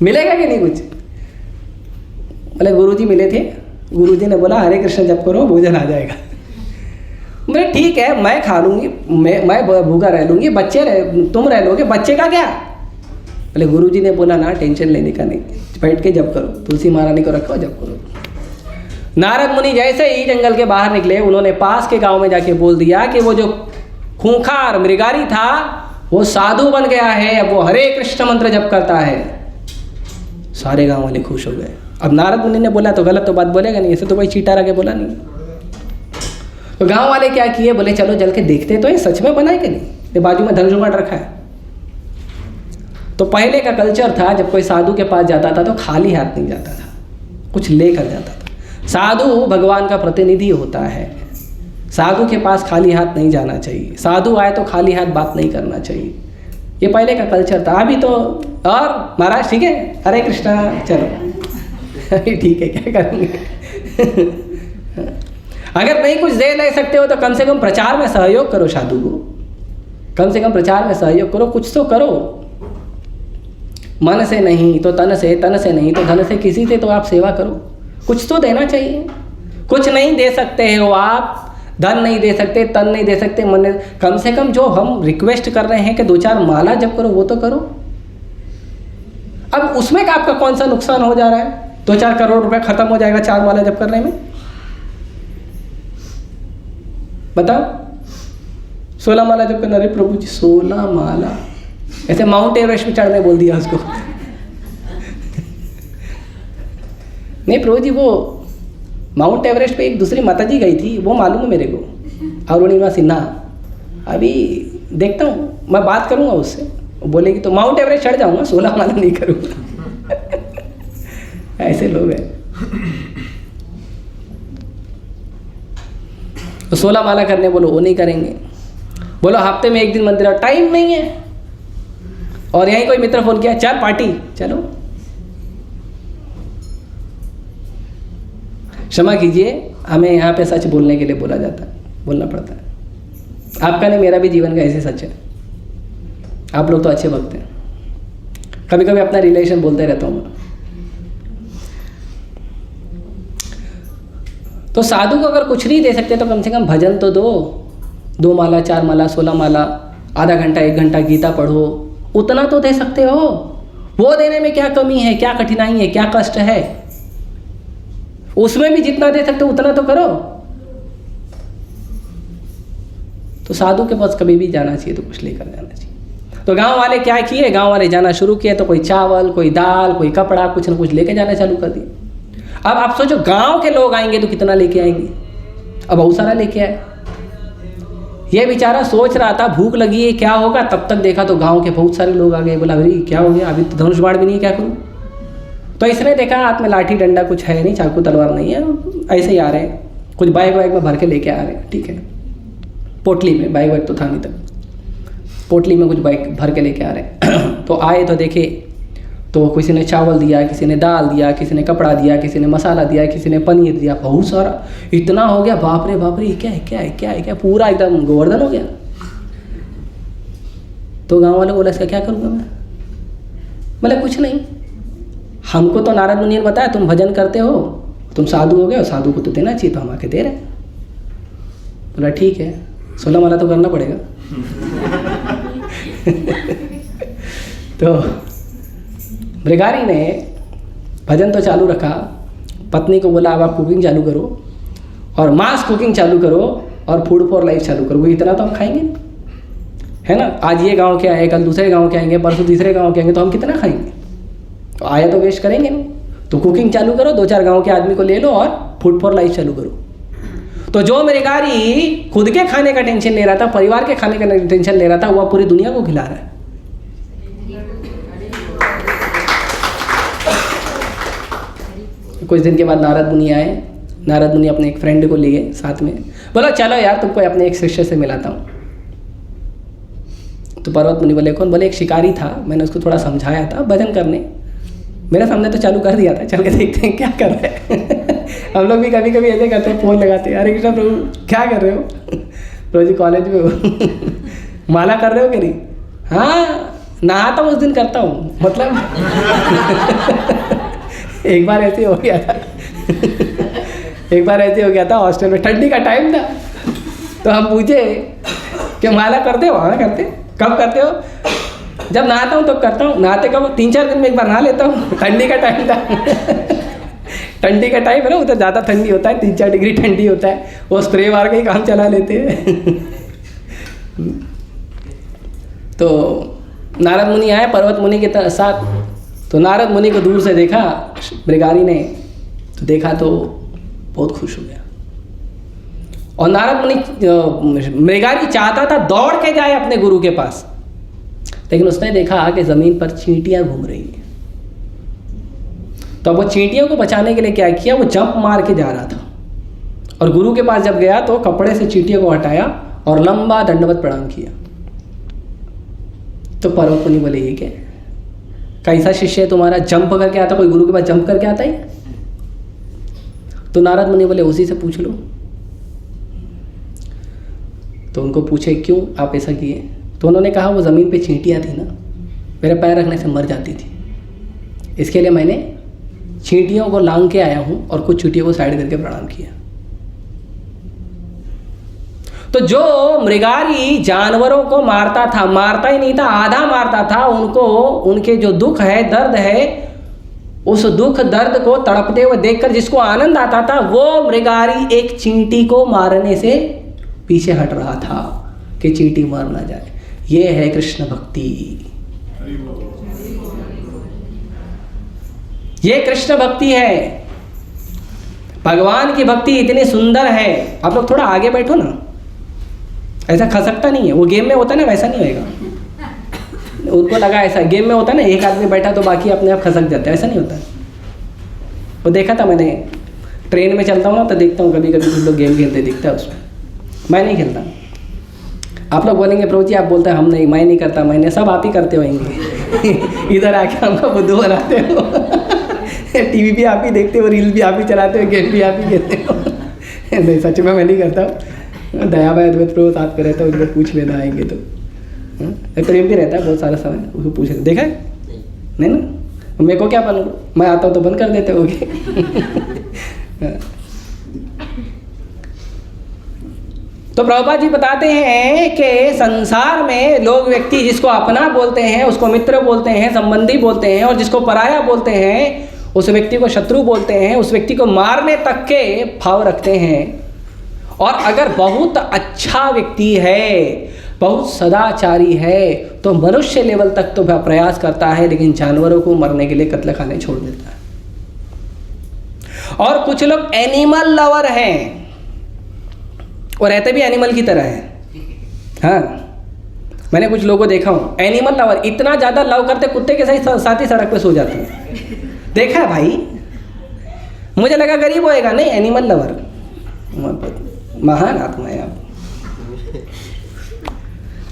मिलेगा कि नहीं कुछ? बोले गुरुजी मिले थे, गुरुजी ने बोला हरे कृष्ण जप करो, भोजन आ जाएगा। मैं ठीक है, मैं खा लूँगी, मैं भूखा रह लूँगी, तुम रह लोगे, बच्चे का क्या? बोले गुरुजी ने बोला ना, टेंशन लेने का नहीं, बैठ के जप करो, तुलसी महारानी को रखो, जप करो। नारद मुनि जैसे ही जंगल के बाहर निकले, उन्होंने पास के गांव में जाके बोल दिया कि वो जो खूंखार मृगारी था वो साधु बन गया है, अब वो हरे कृष्ण मंत्र जप करता है। सारे गांव वाले खुश हो गए। अब नारद मुनि ने बोला तो गलत तो बात बोलेगा नहीं, ऐसे तो कोई चीटा रह के बोला नहीं। तो गांव वाले क्या किए, बोले चलो जल के देखते तो ये सच में बना है कि नहीं, ये बाजू में धनुष रखा है। तो पहले का कल्चर था, जब कोई साधु के पास जाता था तो खाली हाथ नहीं जाता था, कुछ लेकर जाता था। साधु भगवान का प्रतिनिधि होता है, साधु के पास खाली हाथ नहीं जाना चाहिए, साधु आए तो खाली हाथ बात नहीं करना चाहिए, ये पहले का कल्चर था। अभी तो और महाराज ठीक है, हरे कृष्णा, चलो ठीक है, क्या करेंगे। अगर नहीं कुछ दे नहीं सकते हो तो कम से कम प्रचार में सहयोग करो, साधु को कम से कम प्रचार में सहयोग करो, कुछ तो करो। मन से नहीं तो तन से, तन से नहीं तो धन से, किसी से तो आप सेवा करो, कुछ तो देना चाहिए। कुछ नहीं दे सकते हो आप, धन नहीं दे सकते, तन नहीं दे सकते, मन, कम से कम जो हम रिक्वेस्ट कर रहे हैं कि 2-4 माला जप करो, वो तो करो। अब उसमें का आपका कौन सा नुकसान हो जा रहा है? 2-4 करोड़ रुपए खत्म हो जाएगा 4 माला जप करने में, बताओ। 16 माला जप करना, अरे प्रभु जी 16 माला, ऐसे माउंट एवरेस्ट पे चढ़ने बोल दिया उसको। नहीं प्रभु जी, वो माउंट एवरेस्ट पे एक दूसरी माता जी गई थी, वो मालूम है मेरे को, अरुणिमा सिन्हा। अभी देखता हूँ, मैं बात करूँगा उससे, वो बोलेगी तो माउंट एवरेस्ट चढ़ जाऊँगा, 16 माला नहीं करूँगा। ऐसे लोग हैं। तो 16 माला करने बोलो, वो नहीं करेंगे। बोलो हफ्ते में 1 दिन मंदिर आओ, टाइम नहीं है। और यहीं कोई मित्र फोन किया, चल पार्टी, चलो। क्षमा कीजिए, हमें यहाँ पे सच बोलने के लिए बोला जाता है, बोलना पड़ता है। आपका नहीं, मेरा भी जीवन का ऐसे सच है। आप लोग तो अच्छे भक्त हैं, कभी कभी अपना रिलेशन बोलते रहता हूँ। तो साधु को अगर कुछ नहीं दे सकते तो कम से कम भजन तो दो, 2 माला, 4 माला, 16 माला, आधा घंटा 1 घंटा गीता पढ़ो, उतना तो दे सकते हो। वो देने में क्या कमी है, क्या कठिनाई है, क्या कष्ट है? उसमें भी जितना दे सकते हो उतना तो करो। तो साधु के पास कभी भी जाना चाहिए तो कुछ लेकर जाना चाहिए। तो गांव वाले क्या किए, गांव वाले जाना शुरू किए तो कोई चावल, कोई दाल, कोई कपड़ा, कुछ न कुछ लेके जाना चालू कर दिए। अब आप सोचो गांव के लोग आएंगे तो कितना लेके आएंगे, अब बहुत सारा लेके आए। ये बेचारा सोच रहा था भूख लगी है क्या होगा, तब तक देखा तो गांव के बहुत सारे लोग आ गए। बोला अरे क्या हो गया, अभी तो धनुष बाण भी नहीं है, क्या करूँ। तो इसने देखा हाथ में लाठी डंडा कुछ है नहीं, चाकू तलवार नहीं है, ऐसे ही आ रहे हैं, कुछ बैग वैग में भर के लेके आ रहे हैं, ठीक है, पोटली में, बैग वैग तो था नहीं तक, पोटली में कुछ बैग भर के लेके आ रहे हैं। तो आए तो देखे तो किसी ने चावल दिया, किसी ने दाल दिया, किसी ने कपड़ा दिया, किसी ने मसाला दिया, किसी ने पनीर दिया, बहुत सारा, इतना हो गया, बाप रे ये क्या है क्या है क्या है क्या, पूरा एकदम गोवर्धन हो गया। तो गांव वाले बोला इसका क्या करूँगा मैं, बोले कुछ नहीं, हमको तो नारद मुनि ने बताया तुम भजन करते हो, तुम साधु हो गए और साधु को तो देना चाहिए, तो हम आके दे रहे हैं। बोला ठीक है, 16 माला तो करना पड़ेगा। तो मृगारी ने भजन तो चालू रखा, पत्नी को बोला अब आप कुकिंग चालू करो और मास कुकिंग चालू करो और फूड फॉर लाइफ चालू करो, इतना तो हम खाएंगे है ना। आज ये गांव के आए, कल दूसरे गांव के आएंगे, परसों तीसरे गांव के आएंगे, तो हम कितना खाएंगे, तो आया तो वेस्ट करेंगे नहीं। तो कुकिंग चालू करो, 2-4 गांव के आदमी को ले लो और फूड फॉर लाइफ चालू करो। तो जो मृगारी खुद के खाने का टेंशन ले रहा था, परिवार के खाने का टेंशन ले रहा था, वह पूरी दुनिया को खिला रहा है। कुछ दिन के बाद नारद मुनि आए। नारद मुनि अपने एक फ्रेंड को लिए साथ में, बोला चलो यार तुमको अपने एक शिष्य से मिलाता हूँ। तो पर्वत मुनि बोले कौन, बोले एक शिकारी था, मैंने उसको थोड़ा समझाया था भजन करने, मेरे सामने तो चालू कर दिया था, चल के देखते हैं क्या कर रहे हैं। हम लोग भी कभी कभी ऐसे करते हैं, फ़ोन लगाते हैं, अरे कृष्णा प्रभु क्या कर रहे हो, प्रभु जी कॉलेज में हो, माला कर रहे हो कि नहीं, हाँ नहाता हूँ उस दिन करता हूँ, मतलब एक बार ऐसे हो गया था एक बार ऐसे हो गया था हॉस्टल में, ठंडी का टाइम था, तो हम पूछे कि माला करते हो, हाँ करते। कब करते हो, जब नहाता हूँ तब करता हूँ। नहाते कब, 3-4 दिन में एक बार नहा लेता हूँ। ठंडी का टाइम था ठंडी का टाइम है ना, उधर ज़्यादा ठंडी होता है, 3-4 डिग्री ठंडी होता है, वो स्प्रे मार के ही काम चला लेते हैं। तो नारद मुनि आए पर्वत मुनि के साथ। तो नारद मुनि को दूर से देखा मृगारी ने, तो देखा तो बहुत खुश हो गया। और नारद मुनि, मृगारी चाहता था दौड़ के जाए अपने गुरु के पास, लेकिन उसने देखा कि ज़मीन पर चींटियां घूम रही हैं। तो वो चींटियों को बचाने के लिए क्या किया, वो जंप मार के जा रहा था, और गुरु के पास जब गया तो कपड़े से चींटियों को हटाया और लंबा दंडवत प्रणाम किया। तो पर्वत मुनि बोले ये क्या, कैसा शिष्य है तुम्हारा, जंप करके आता, कोई गुरु के पास जंप करके आता है। तो नारद मुनि बोले उसी से पूछ लो। तो उनको पूछे क्यों आप ऐसा किए, तो उन्होंने कहा वो ज़मीन पे चींटियाँ थी ना, मेरे पैर रखने से मर जाती थी, इसके लिए मैंने चींटियों को लांग के आया हूँ और कुछ चींटियों को साइड करके प्रणाम किया। तो जो मृगारी जानवरों को मारता था, मारता ही नहीं था, आधा मारता था, उनको उनके जो दुख है, दर्द है, उस दुख दर्द को तड़पते हुए देखकर जिसको आनंद आता था, वो मृगारी एक चींटी को मारने से पीछे हट रहा था कि चींटी मर ना जाए। ये है कृष्ण भक्ति, ये कृष्ण भक्ति है। भगवान की भक्ति इतनी सुंदर है। आप लोग थोड़ा आगे बैठो ना, ऐसा खसकता नहीं है, वो गेम में होता है ना वैसा नहीं होएगा। उनको लगा ऐसा गेम में होता है ना, एक आदमी बैठा तो बाकी अपने आप खसक जाते हैं, ऐसा नहीं होता। वो देखा था मैंने, ट्रेन में चलता हूँ ना तो देखता हूँ कभी कभी कुछ लोग गेम खेलते दिखता है उसमें, मैं नहीं खेलता। आप लोग बोलेंगे प्रभु जी आप बोलते हैं हम नहीं, मैं नहीं करता, मैंने सब आप ही करते होंगे। इधर आके हमको बुद्धू बनाते हो। टीवी भी आप ही देखते हो, रील भी आप ही चलाते हो, गेम भी आप ही खेलते हो। नहीं सच में मैं नहीं करता हूँ। दया भाई अद्वैत प्रभु साथ पे रहता है, उनको पूछ लेना आएंगे तो। प्रेम भी रहता है बहुत सारा समय, उसको पूछ देखा है नहीं ना, मेरे को क्या बन, मैं आता हूँ तो बंद कर देते होगे। तो प्रभुपाद जी बताते हैं कि संसार में लोग व्यक्ति जिसको अपना बोलते हैं, उसको मित्र बोलते हैं, संबंधी बोलते हैं, और जिसको पराया बोलते हैं उस व्यक्ति को शत्रु बोलते हैं, उस व्यक्ति को मारने तक के भाव रखते हैं। और अगर बहुत अच्छा व्यक्ति है, बहुत सदाचारी है, तो मनुष्य लेवल तक तो वह प्रयास करता है, लेकिन जानवरों को मरने के लिए कत्ल खाने छोड़ देता है। और कुछ लोग एनिमल लवर हैं और रहते भी एनिमल की तरह हैं। हाँ, मैंने कुछ लोगों को देखा हूँ, एनिमल लवर, इतना ज़्यादा लव करते कुत्ते के साथ ही सड़क पे सो जाते हैं। देखा है भाई, मुझे लगा गरीब होएगा, नहीं, एनिमल लवर, महान आत्मा है आप।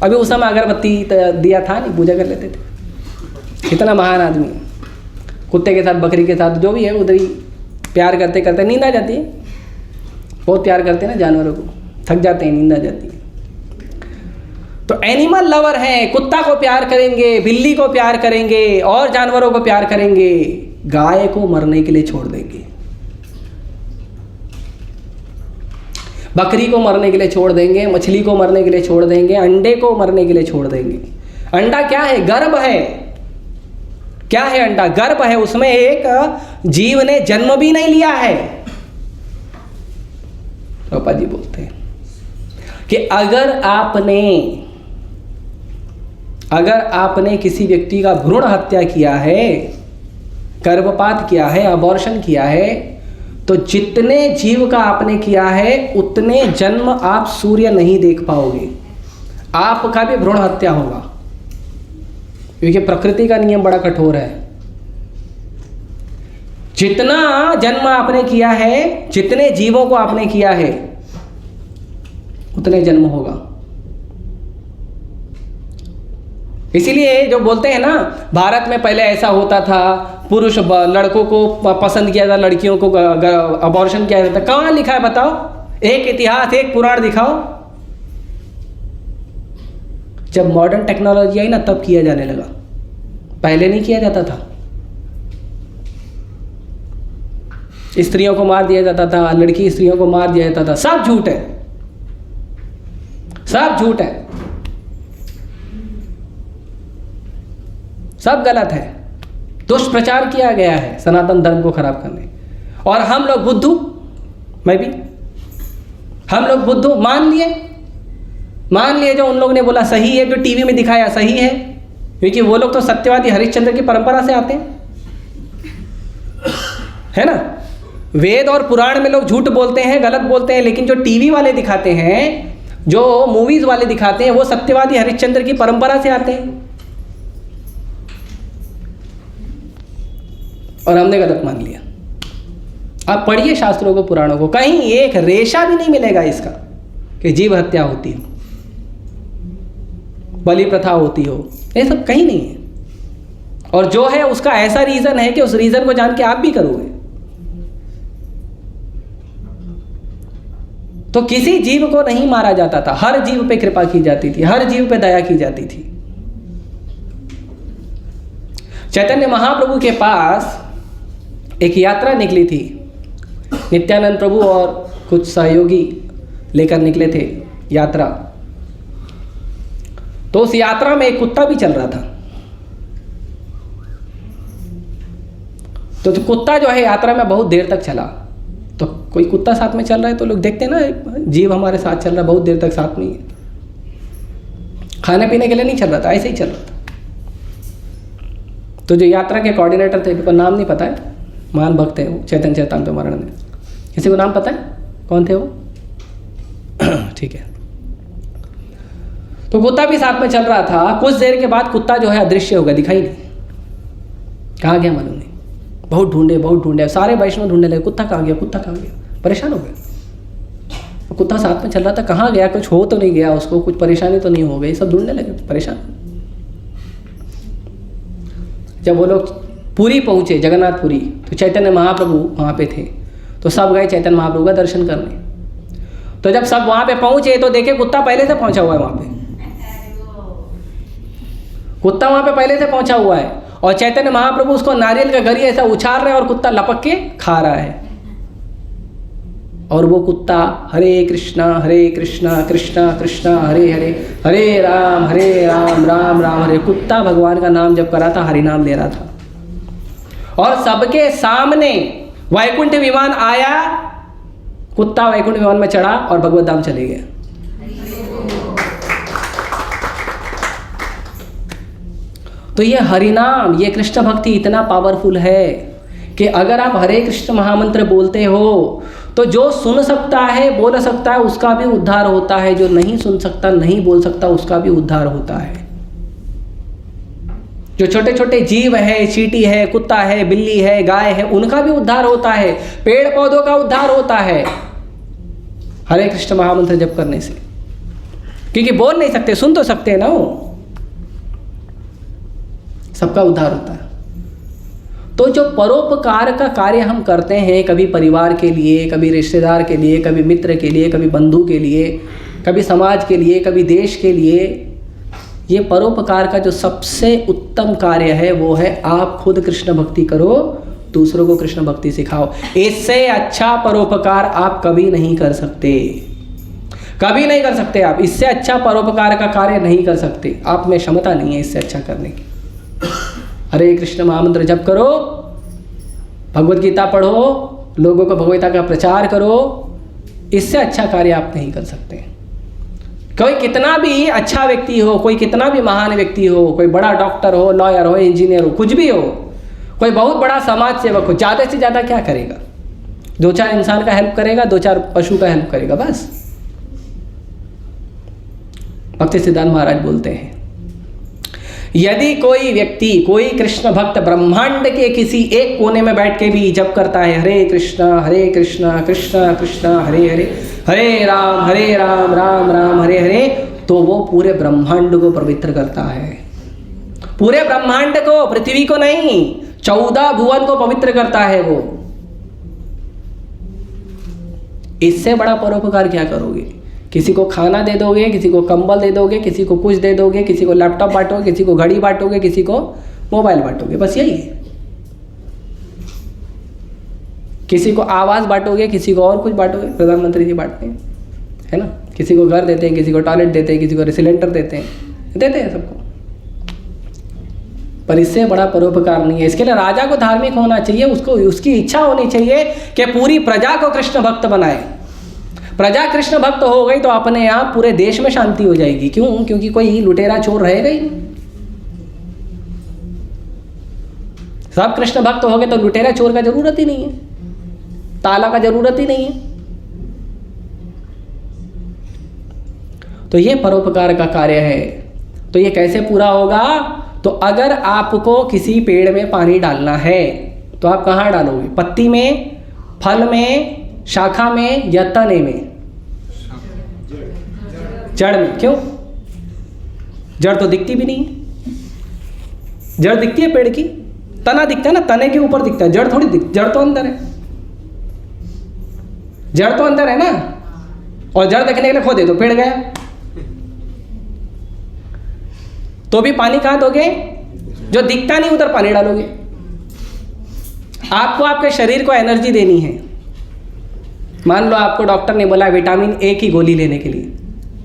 अभी उस समय अगरबत्ती दिया था नहीं, पूजा कर लेते थे। इतना महान आदमी, कुत्ते के साथ, बकरी के साथ, जो भी है उधर ही प्यार करते करते नींद आ जाती है। बहुत प्यार करते हैं ना जानवरों को, थक जाते हैं, नींद आ जाती है। तो एनिमल लवर हैं, कुत्ता को प्यार करेंगे, बिल्ली को प्यार करेंगे और जानवरों को प्यार करेंगे, गाय को मरने के लिए छोड़ देंगे, बकरी को मरने के लिए छोड़ देंगे, मछली को मरने के लिए छोड़ देंगे, अंडे को मरने के लिए छोड़ देंगे। अंडा क्या है? गर्भ है। क्या है अंडा? गर्भ है, उसमें एक जीव ने जन्म भी नहीं लिया है। पापा जी बोलते हैं कि अगर आपने किसी व्यक्ति का भ्रूण हत्या किया है, गर्भपात किया है, अबॉर्शन किया है, तो जितने जीव का आपने किया है उतने जन्म आप सूर्य नहीं देख पाओगे, आपका भी भ्रूण हत्या होगा, क्योंकि प्रकृति का नियम बड़ा कठोर है। जितना जन्म आपने किया है, जितने जीवों को आपने किया है, उतने जन्म होगा। इसीलिए जो बोलते हैं ना, भारत में पहले ऐसा होता था, पुरुष लड़कों को पसंद किया था, लड़कियों को अबॉर्शन किया जाता। कहाँ लिखा है बताओ? एक इतिहास, एक पुराण दिखाओ। जब मॉडर्न टेक्नोलॉजी आई ना, तब किया जाने लगा, पहले नहीं किया जाता था। स्त्रियों को मार दिया जाता था, लड़की स्त्रियों को मार दिया जाता था। सब झूठ है, सब झूठ है, सब गलत है। दुष्प्रचार किया गया है सनातन धर्म को खराब करने। और हम लोग बुद्धू, मैं भी, हम लोग बुद्धू मान लिए जो उन लोगों ने बोला सही है, जो टीवी में दिखाया सही है, क्योंकि वो लोग तो सत्यवादी हरिश्चंद्र की परंपरा से आते हैं, है ना। वेद और पुराण में लोग झूठ बोलते हैं, गलत बोलते हैं, लेकिन जो टीवी वाले दिखाते हैं, जो मूवीज वाले दिखाते हैं, वो सत्यवादी हरिश्चंद्र की परंपरा से आते हैं, और हमने गलत मान लिया। आप पढ़िए शास्त्रों को, पुराणों को, कहीं एक रेशा भी नहीं मिलेगा इसका कि जीव हत्या होती हो, बलि प्रथा होती हो, ये सब कहीं नहीं है। और जो है उसका ऐसा रीजन है कि उस रीजन को जान के आप भी करोगे। तो किसी जीव को नहीं मारा जाता था, हर जीव पे कृपा की जाती थी, हर जीव पे दया की जाती थी। चैतन्य महाप्रभु के पास एक यात्रा निकली थी, नित्यानंद प्रभु और कुछ सहयोगी लेकर निकले थे यात्रा। तो उस यात्रा में एक कुत्ता भी चल रहा था। तो कुत्ता जो है यात्रा में बहुत देर तक चला। तो कोई कुत्ता साथ में चल रहा है तो लोग देखते हैं ना, जीव हमारे साथ चल रहा है, बहुत देर तक साथ में ही है, खाने पीने के लिए नहीं चल रहा था, ऐसे ही चल रहा था। तो जो यात्रा के कोऑर्डिनेटर थे, उनका नाम नहीं पता है, महान भक्त है वो, चैतन्य चैतन्य महाराज ने। किसी को नाम पता है कौन थे वो? ठीक है। तो कुत्ता भी साथ में चल रहा था। कुछ देर के बाद कुत्ता जो है अदृश्य हो गया, दिखाई नहीं, कहाँ गया मालूम नहीं। बहुत ढूंढे, सारे वैष्णव ढूंढने लगे, कुत्ता कहाँ गया, परेशान हो गए। कुत्ता साथ में चल रहा था, कहाँ गया, कुछ हो तो नहीं गया उसको, कुछ परेशानी तो नहीं हो गई, सब ढूंढने लगे, परेशान। जब वो लोग पुरी पहुंचे, जगन्नाथपुरी, तो चैतन्य महाप्रभु वहाँ पे थे। तो सब गए चैतन्य महाप्रभु का दर्शन करने। तो जब सब वहाँ पे पहुंचे तो देखे कुत्ता पहले से पहुंचा हुआ है वहाँ पे, कुत्ता वहाँ पे पहले से पहुंचा हुआ है, और चैतन्य महाप्रभु उसको नारियल का गरी ऐसा उछाल रहे हैं और कुत्ता लपक के खा रहा है। और वो कुत्ता हरे कृष्णा कृष्णा कृष्णा हरे हरे, हरे राम राम राम हरे, कुत्ता भगवान का नाम जप कर रहा था, हरि नाम ले रहा था। और सबके सामने वैकुंठ विमान आया, कुत्ता वैकुंठ विमान में चढ़ा और भगवत धाम चले गए। तो ये हरिनाम, ये कृष्ण भक्ति इतना पावरफुल है कि अगर आप हरे कृष्ण महामंत्र बोलते हो तो जो सुन सकता है, बोल सकता है, उसका भी उद्धार होता है, जो नहीं सुन सकता, नहीं बोल सकता, उसका भी उद्धार होता है। जो छोटे छोटे जीव है, चींटी है, कुत्ता है, बिल्ली है, गाय है, उनका भी उद्धार होता है, पेड़ पौधों का उद्धार होता है हरे कृष्ण महामंत्र जप करने से। क्योंकि बोल नहीं सकते, सुन तो सकते हैं ना, वो सबका उद्धार होता है। तो जो परोपकार का कार्य हम करते हैं, कभी परिवार के लिए, कभी रिश्तेदार के लिए, कभी मित्र के लिए, कभी बंधु के लिए, कभी समाज के लिए, कभी देश के लिए, ये परोपकार का जो सबसे उत्तम कार्य है वो है आप खुद कृष्ण भक्ति करो, दूसरों को कृष्ण भक्ति सिखाओ। इससे अच्छा परोपकार आप कभी नहीं कर सकते, कभी नहीं कर सकते आप। इससे अच्छा परोपकार का कार्य नहीं कर सकते, आप में क्षमता नहीं है इससे अच्छा करने की। हरे कृष्ण महामंत्र जप करो, भगवत गीता पढ़ो, लोगों को भगवत गीता का प्रचार करो, इससे अच्छा कार्य आप नहीं कर सकते। कोई कितना भी अच्छा व्यक्ति हो, कोई कितना भी महान व्यक्ति हो, कोई बड़ा डॉक्टर हो, लॉयर हो, इंजीनियर हो, कुछ भी हो, कोई बहुत बड़ा समाज सेवक हो, ज़्यादा से ज़्यादा क्या करेगा? 2-4 इंसान का हेल्प करेगा, 2-4 पशु का हेल्प करेगा, बस। भक्ति सिद्धांत महाराज बोलते हैं यदि कोई व्यक्ति, कोई कृष्ण भक्त ब्रह्मांड के किसी एक कोने में बैठ के भी जप करता है हरे कृष्णा कृष्णा कृष्णा हरे हरे, हरे राम राम राम हरे हरे, तो वो पूरे ब्रह्मांड को पवित्र करता है। पूरे ब्रह्मांड को, पृथ्वी को नहीं, 14 भुवन को पवित्र करता है वो। इससे बड़ा परोपकार क्या करोगे? किसी को खाना दे दोगे, किसी को कंबल दे दोगे, किसी को कुछ दे दोगे, किसी को लैपटॉप बांटोगे, किसी को घड़ी बांटोगे, किसी को मोबाइल बांटोगे, बस यही है। किसी को आवास बांटोगे, किसी को और कुछ बांटोगे, प्रधानमंत्री जी बांटते हैं, है ना। किसी को घर देते हैं, किसी को टॉयलेट देते हैं, किसी को सिलेंडर देते हैं सबको। पर इससे बड़ा परोपकार नहीं है। इसके लिए राजा को धार्मिक होना चाहिए, उसको उसकी इच्छा होनी चाहिए कि पूरी प्रजा को कृष्ण भक्त बनाए। प्रजा कृष्ण भक्त हो गई तो अपने आप पूरे देश में शांति हो जाएगी। क्यों? क्योंकि कोई लुटेरा चोर रहेगा ही नहीं। सब कृष्ण भक्त हो गए तो लुटेरा चोर का जरूरत ही नहीं है, ताला का जरूरत ही नहीं है। तो ये परोपकार का कार्य है। तो ये कैसे पूरा होगा? तो अगर आपको किसी पेड़ में पानी डालना है तो आप कहाँ डालोगे? पत्ती में, फल में, शाखा में या तने में? जड़ में। क्यों? जड़ तो दिखती भी नहीं। जड़ दिखती है पेड़ की, तना दिखता है ना, तने के ऊपर दिखता है, जड़ थोड़ी दिखती। जड़ तो अंदर है, जड़ तो अंदर है ना। और जड़ देखने के लिए खो दे तो पेड़ गया। तो भी पानी कहाँ दोगे? जो दिखता नहीं उधर पानी डालोगे। आपको आपके शरीर को एनर्जी देनी है। मान लो आपको डॉक्टर ने बोला विटामिन ए की गोली लेने के लिए,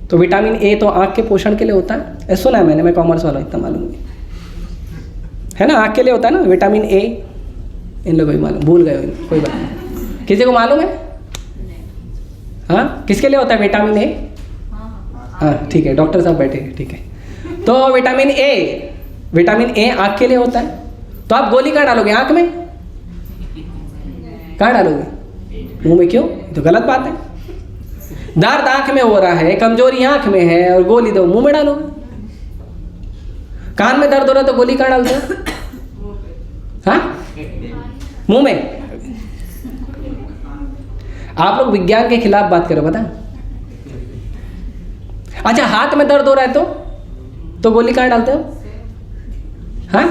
तो विटामिन ए तो आँख के पोषण के लिए होता है। ऐसा सुना है मैंने, मैं कॉमर्स वाला, इतना मालूम नहीं है ना। आँख के लिए होता है ना विटामिन ए। इन लोगों को मालूम, भूल गए हो, कोई बात नहीं। किसी को मालूम है? हाँ, किसके लिए होता है विटामिन ए? हाँ ठीक है, डॉक्टर साहब बैठे हैं, ठीक है। तो विटामिन ए आँख के लिए होता है। तो आप गोली कहाँ डालोगे? आँख में? कहाँ डालोगे? मुंह में। क्यों? तो गलत बात है। दर्द आँख में हो रहा है, कमजोरी आँख में है, और गोली तो मुंह में डालोगे। कान में दर्द हो रहा है तो गोली कहाँ डालते हो? हाँ, मुंह में। आप लोग विज्ञान के खिलाफ बात करो, पता? अच्छा, हाथ में दर्द हो रहा है तो गोली कहाँ डालते हो? हाँ,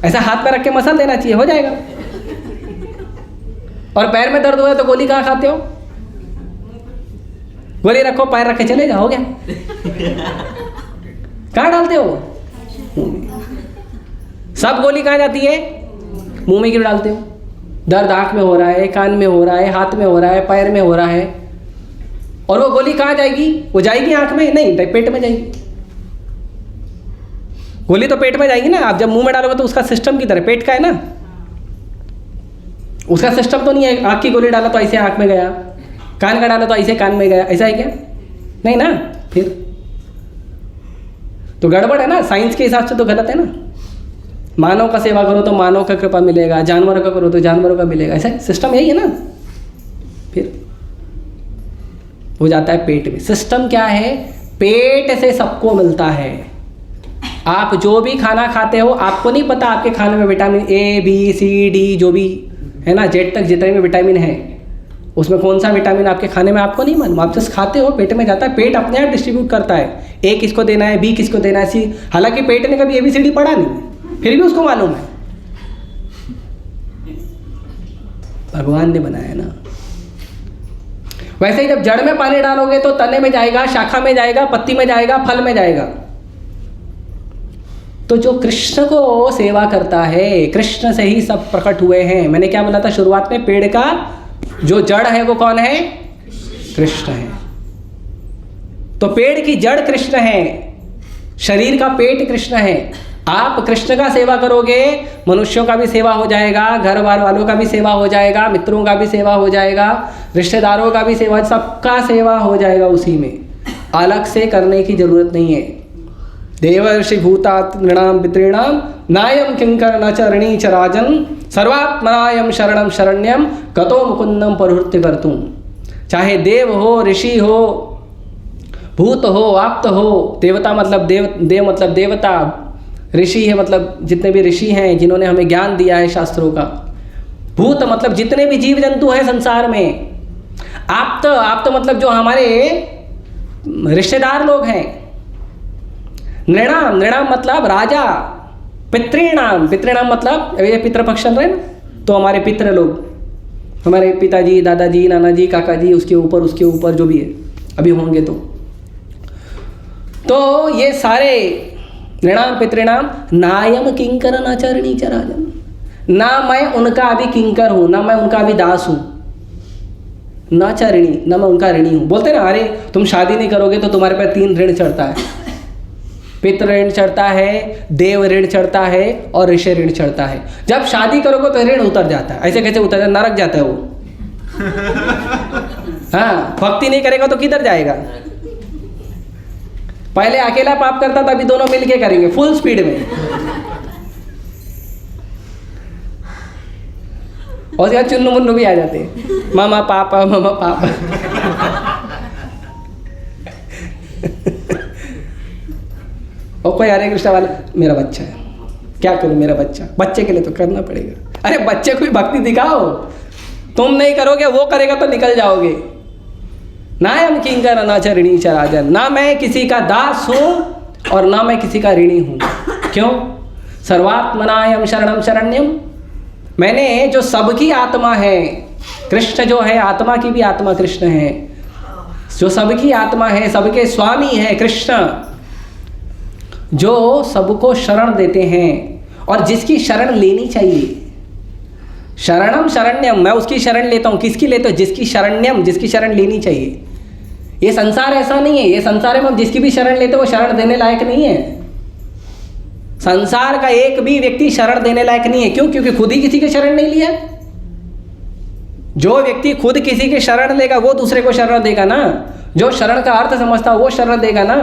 ऐसा हाथ पे रख के मसल देना चाहिए, हो जाएगा। और पैर में दर्द हुआ है तो गोली कहाँ खाते हो? गोली रखो, पैर रख के चले जाओ, हो गया। कहाँ डालते हो? सब गोली कहाँ जाती है? मुंह में क्यों डालते हो? दर्द आंख में हो रहा है, कान में हो रहा है, हाथ में हो रहा है, पैर में हो रहा है, और वो गोली कहाँ जाएगी? वो जाएगी आंख में नहीं, पेट में जाएगी। गोली तो पेट में जाएगी ना। आप जब मुंह में डालोगे तो उसका सिस्टम की तरह पेट का है ना, उसका सिस्टम तो नहीं है। आँख की गोली डाला तो ऐसे आँख में गया, कान का डाला तो ऐसे कान में गया, ऐसा है क्या? नहीं ना। फिर तो गड़बड़ है ना, साइंस के हिसाब से तो गलत है ना। मानव का सेवा करो तो मानव का कृपा मिलेगा, जानवरों का करो तो जानवरों का मिलेगा। ऐसा सिस्टम यही है ना। फिर हो जाता है पेट में। सिस्टम क्या है? पेट से सबको मिलता है। आप जो भी खाना खाते हो, आपको नहीं पता आपके खाने में vitamin A, B, C, D जो भी है ना, जेड तक जितने भी विटामिन है, उसमें कौन सा विटामिन आपके खाने में आपको नहीं मालूम। आप जस्ट खाते हो, पेट में जाता है, पेट अपने आप डिस्ट्रीब्यूट करता है, ए किसको देना है, बी किसको देना है, सी। हालांकि पेट ने कभी ABCD पढ़ा नहीं, फिर भी उसको मालूम है। भगवान ने बनाया ना। वैसे ही जब जड़ में पानी डालोगे तो तने में जाएगा, शाखा में जाएगा, पत्ती में जाएगा, फल में जाएगा। तो जो कृष्ण को सेवा करता है, कृष्ण से ही सब प्रकट हुए हैं। मैंने क्या बोला था शुरुआत में? पेड़ का जो जड़ है वो कौन है? कृष्ण है। तो पेड़ की जड़ कृष्ण है, शरीर का पेट कृष्ण है। आप कृष्ण का सेवा करोगे, मनुष्यों का भी सेवा हो जाएगा, घर बार वालों का भी सेवा हो जाएगा, मित्रों का भी सेवा हो जाएगा, रिश्तेदारों का भी सेवा, सबका सेवा हो जाएगा उसी में। अलग से करने की जरूरत नहीं है। देवर्षि भूतात नृणाम पितॄणाम नायम किंकर न च ऋणी च राजन सर्वात्मनायम शरणम शरण्यम कतो मुकुंदम परुहृत्य कर्तुम। चाहे देव हो, ऋषि हो, भूत हो, आप्त हो, देवता मतलब देव मतलब देवता, ऋषि है मतलब जितने भी ऋषि हैं जिन्होंने हमें ज्ञान दिया है शास्त्रों का, भूत मतलब जितने भी जीव जंतु हैं संसार में, आप्त मतलब जो हमारे रिश्तेदार लोग हैं, नृणाम मतलब राजा, पितृणाम मतलब ये पितृपक्ष चल रहे हैं ना, तो हमारे पितृ लोग, हमारे पिताजी, दादाजी, नाना जी, काका जी, उसके ऊपर जो भी है अभी होंगे तो ये सारे नृणाम पितृणाम नायम किंकर नाचरणी च राजन। ना मैं उनका अभी किंकर हूँ, ना मैं उनका अभी दास हूँ, ना च ऋणी, ना मैं उनका ऋणी हूँ। बोलते ना, अरे तुम शादी नहीं करोगे तो तुम्हारे पर 3 ऋण चढ़ता है, पितृ ऋण चढ़ता है, देव ऋण चढ़ता है और ऋषि ऋण चढ़ता है। जब शादी करोगे तो ऋण उतर जाता है। ऐसे कैसे उतर जाता है? नरक जाता है वो। हाँ, भक्ति नहीं करेगा तो किधर जाएगा? पहले अकेला पाप करता था, अभी दोनों मिलके करेंगे फुल स्पीड में। और उसके बाद चुन्नू मुन्नू भी आ जाते हैं, मामा पापा मामा पापा। और कोई हरे कृष्ण वाला, मेरा बच्चा है, क्या करूं मेरा बच्चा, बच्चे के लिए तो करना पड़ेगा। अरे बच्चे को भी भक्ति दिखाओ, तुम नहीं करोगे वो करेगा तो निकल जाओगे। नायम किंकर न च ऋणी च राजन। ना मैं किसी का दास हूं और ना मैं किसी का ऋणी हूं। क्यों? सर्वात्मनायम शरणम शरण्यम। मैंने जो सबकी आत्मा है, कृष्ण जो है आत्मा की भी आत्मा कृष्ण है, जो सबकी आत्मा है, सबके स्वामी है कृष्ण, जो सबको शरण देते हैं और जिसकी शरण लेनी चाहिए। शरणम शरण्यम, मैं उसकी शरण लेता हूँ। किसकी लेता हूँ? जिसकी शरण्यम, जिसकी शरण लेनी चाहिए। ये संसार ऐसा नहीं है, ये संसार में हम जिसकी भी शरण लेते हैं वो शरण देने लायक नहीं है। संसार का एक भी व्यक्ति शरण देने लायक नहीं है। क्यों? क्योंकि खुद ही किसी की शरण नहीं लिया। जो व्यक्ति खुद किसी की शरण लेगा वो दूसरे को शरण देगा ना। जो शरण का अर्थ समझता वो शरण देगा ना।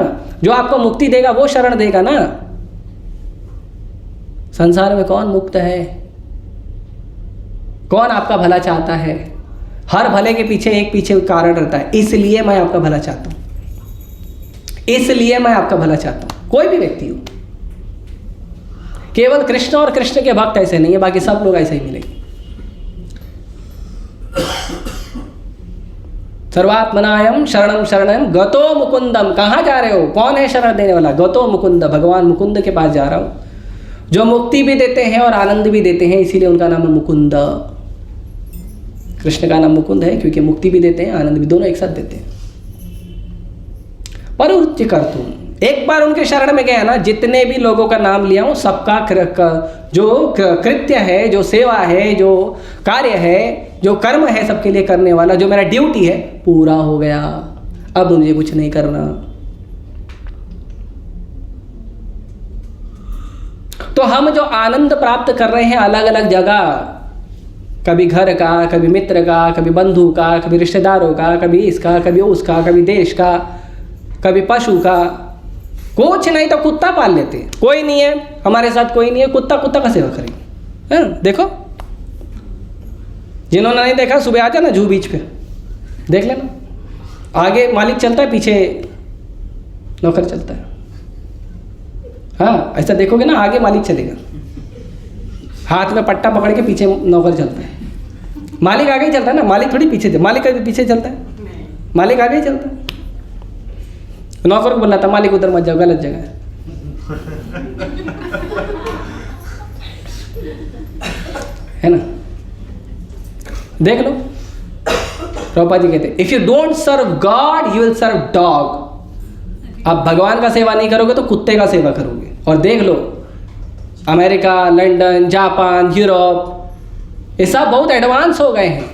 जो आपको मुक्ति देगा वो शरण देगा ना। संसार में कौन मुक्त है? कौन आपका भला चाहता है? हर भले के पीछे एक कारण रहता है। इसलिए मैं आपका भला चाहता हूं, इसलिए मैं आपका भला चाहता हूं। कोई भी व्यक्ति हो, केवल कृष्ण और कृष्ण के भक्त ऐसे नहीं है, बाकी सब लोग ऐसे ही मिलेंगे। सर्वात्मनायम शरणम शरणम गतो मुकुंदम। कहाँ जा रहे हो? कौन है शरण देने वाला? गतो मुकुंद, भगवान मुकुंद के पास जा रहा हूं, जो मुक्ति भी देते हैं और आनंद भी देते हैं, इसीलिए उनका नाम है मुकुंद। कृष्ण का नाम मुकुंद है क्योंकि मुक्ति भी देते हैं, आनंद भी, दोनों एक साथ देते हैं। प्रवृत्ति कर तुम, एक बार उनके शरण में गया ना, जितने भी लोगों का नाम लिया हूं सबका जो कृत्य है, जो सेवा है, जो कार्य है, जो कर्म है सबके लिए करने वाला, जो मेरा ड्यूटी है पूरा हो गया। अब मुझे कुछ नहीं करना। तो हम जो आनंद प्राप्त कर रहे हैं अलग अलग जगह, कभी घर का, कभी मित्र का, कभी बंधु का, कभी रिश्तेदारों का, कभी इसका, कभी उसका, कभी देश का, कभी पशु का, कुछ नहीं तो कुत्ता पाल लेते हैं, कोई नहीं है हमारे साथ, कोई नहीं है, कुत्ता का सेवा करेंगे। है ना? देखो, जिन्होंने नहीं देखा सुबह आ जाना जू बीच पे, देख लेना, आगे मालिक चलता है, पीछे नौकर चलता है। हाँ, ऐसा देखोगे ना, आगे मालिक चलेगा, हाथ में पट्टा पकड़ के पीछे नौकर चलता है। मालिक आगे ही चलता है ना, मालिक थोड़ी पीछे थे, मालिक कभी पीछे चलता है, मालिक आगे ही चलता है। नौकर को बोलना था मालिक उधर मत जाओ, गलत जगह है। है ना? देख लो, प्रभुपाद जी कहते if you don't serve God you will serve dog. आप भगवान का सेवा नहीं करोगे तो कुत्ते का सेवा करोगे। और देख लो, अमेरिका, लंदन, जापान, यूरोप, ये सब बहुत एडवांस हो गए हैं,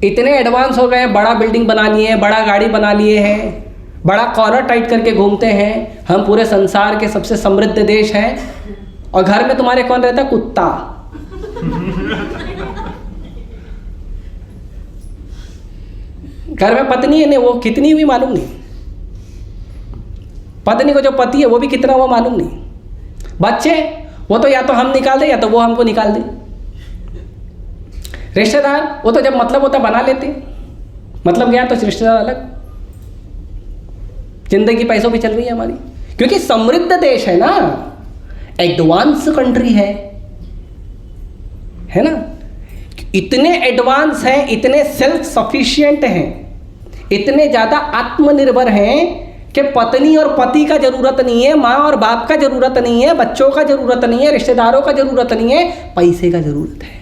इतने एडवांस हो गए हैं, बड़ा बिल्डिंग बना लिए हैं, बड़ा गाड़ी बना लिए हैं, बड़ा कॉलर टाइट करके घूमते हैं। हम पूरे संसार के सबसे समृद्ध देश हैं, और घर में तुम्हारे कौन रहता है? कुत्ता। घर में पत्नी है नहीं, वो कितनी हुई मालूम नहीं, पत्नी को जो पति है वो भी कितना हुआ मालूम नहीं। बच्चे वो तो या तो हम निकाल दे या तो वो हमको निकाल दे। रिश्तेदार वो तो जब मतलब होता बना लेते, मतलब गया तो रिश्तेदार अलग। जिंदगी पैसों पे चल रही है हमारी, क्योंकि समृद्ध देश है ना, एडवांस कंट्री है ना, इतने एडवांस हैं, इतने सेल्फ सफिशिएंट हैं, इतने ज़्यादा आत्मनिर्भर हैं कि पत्नी और पति का जरूरत नहीं है, माँ और बाप का जरूरत नहीं है, बच्चों का जरूरत नहीं है, रिश्तेदारों का जरूरत नहीं है, पैसे का जरूरत है।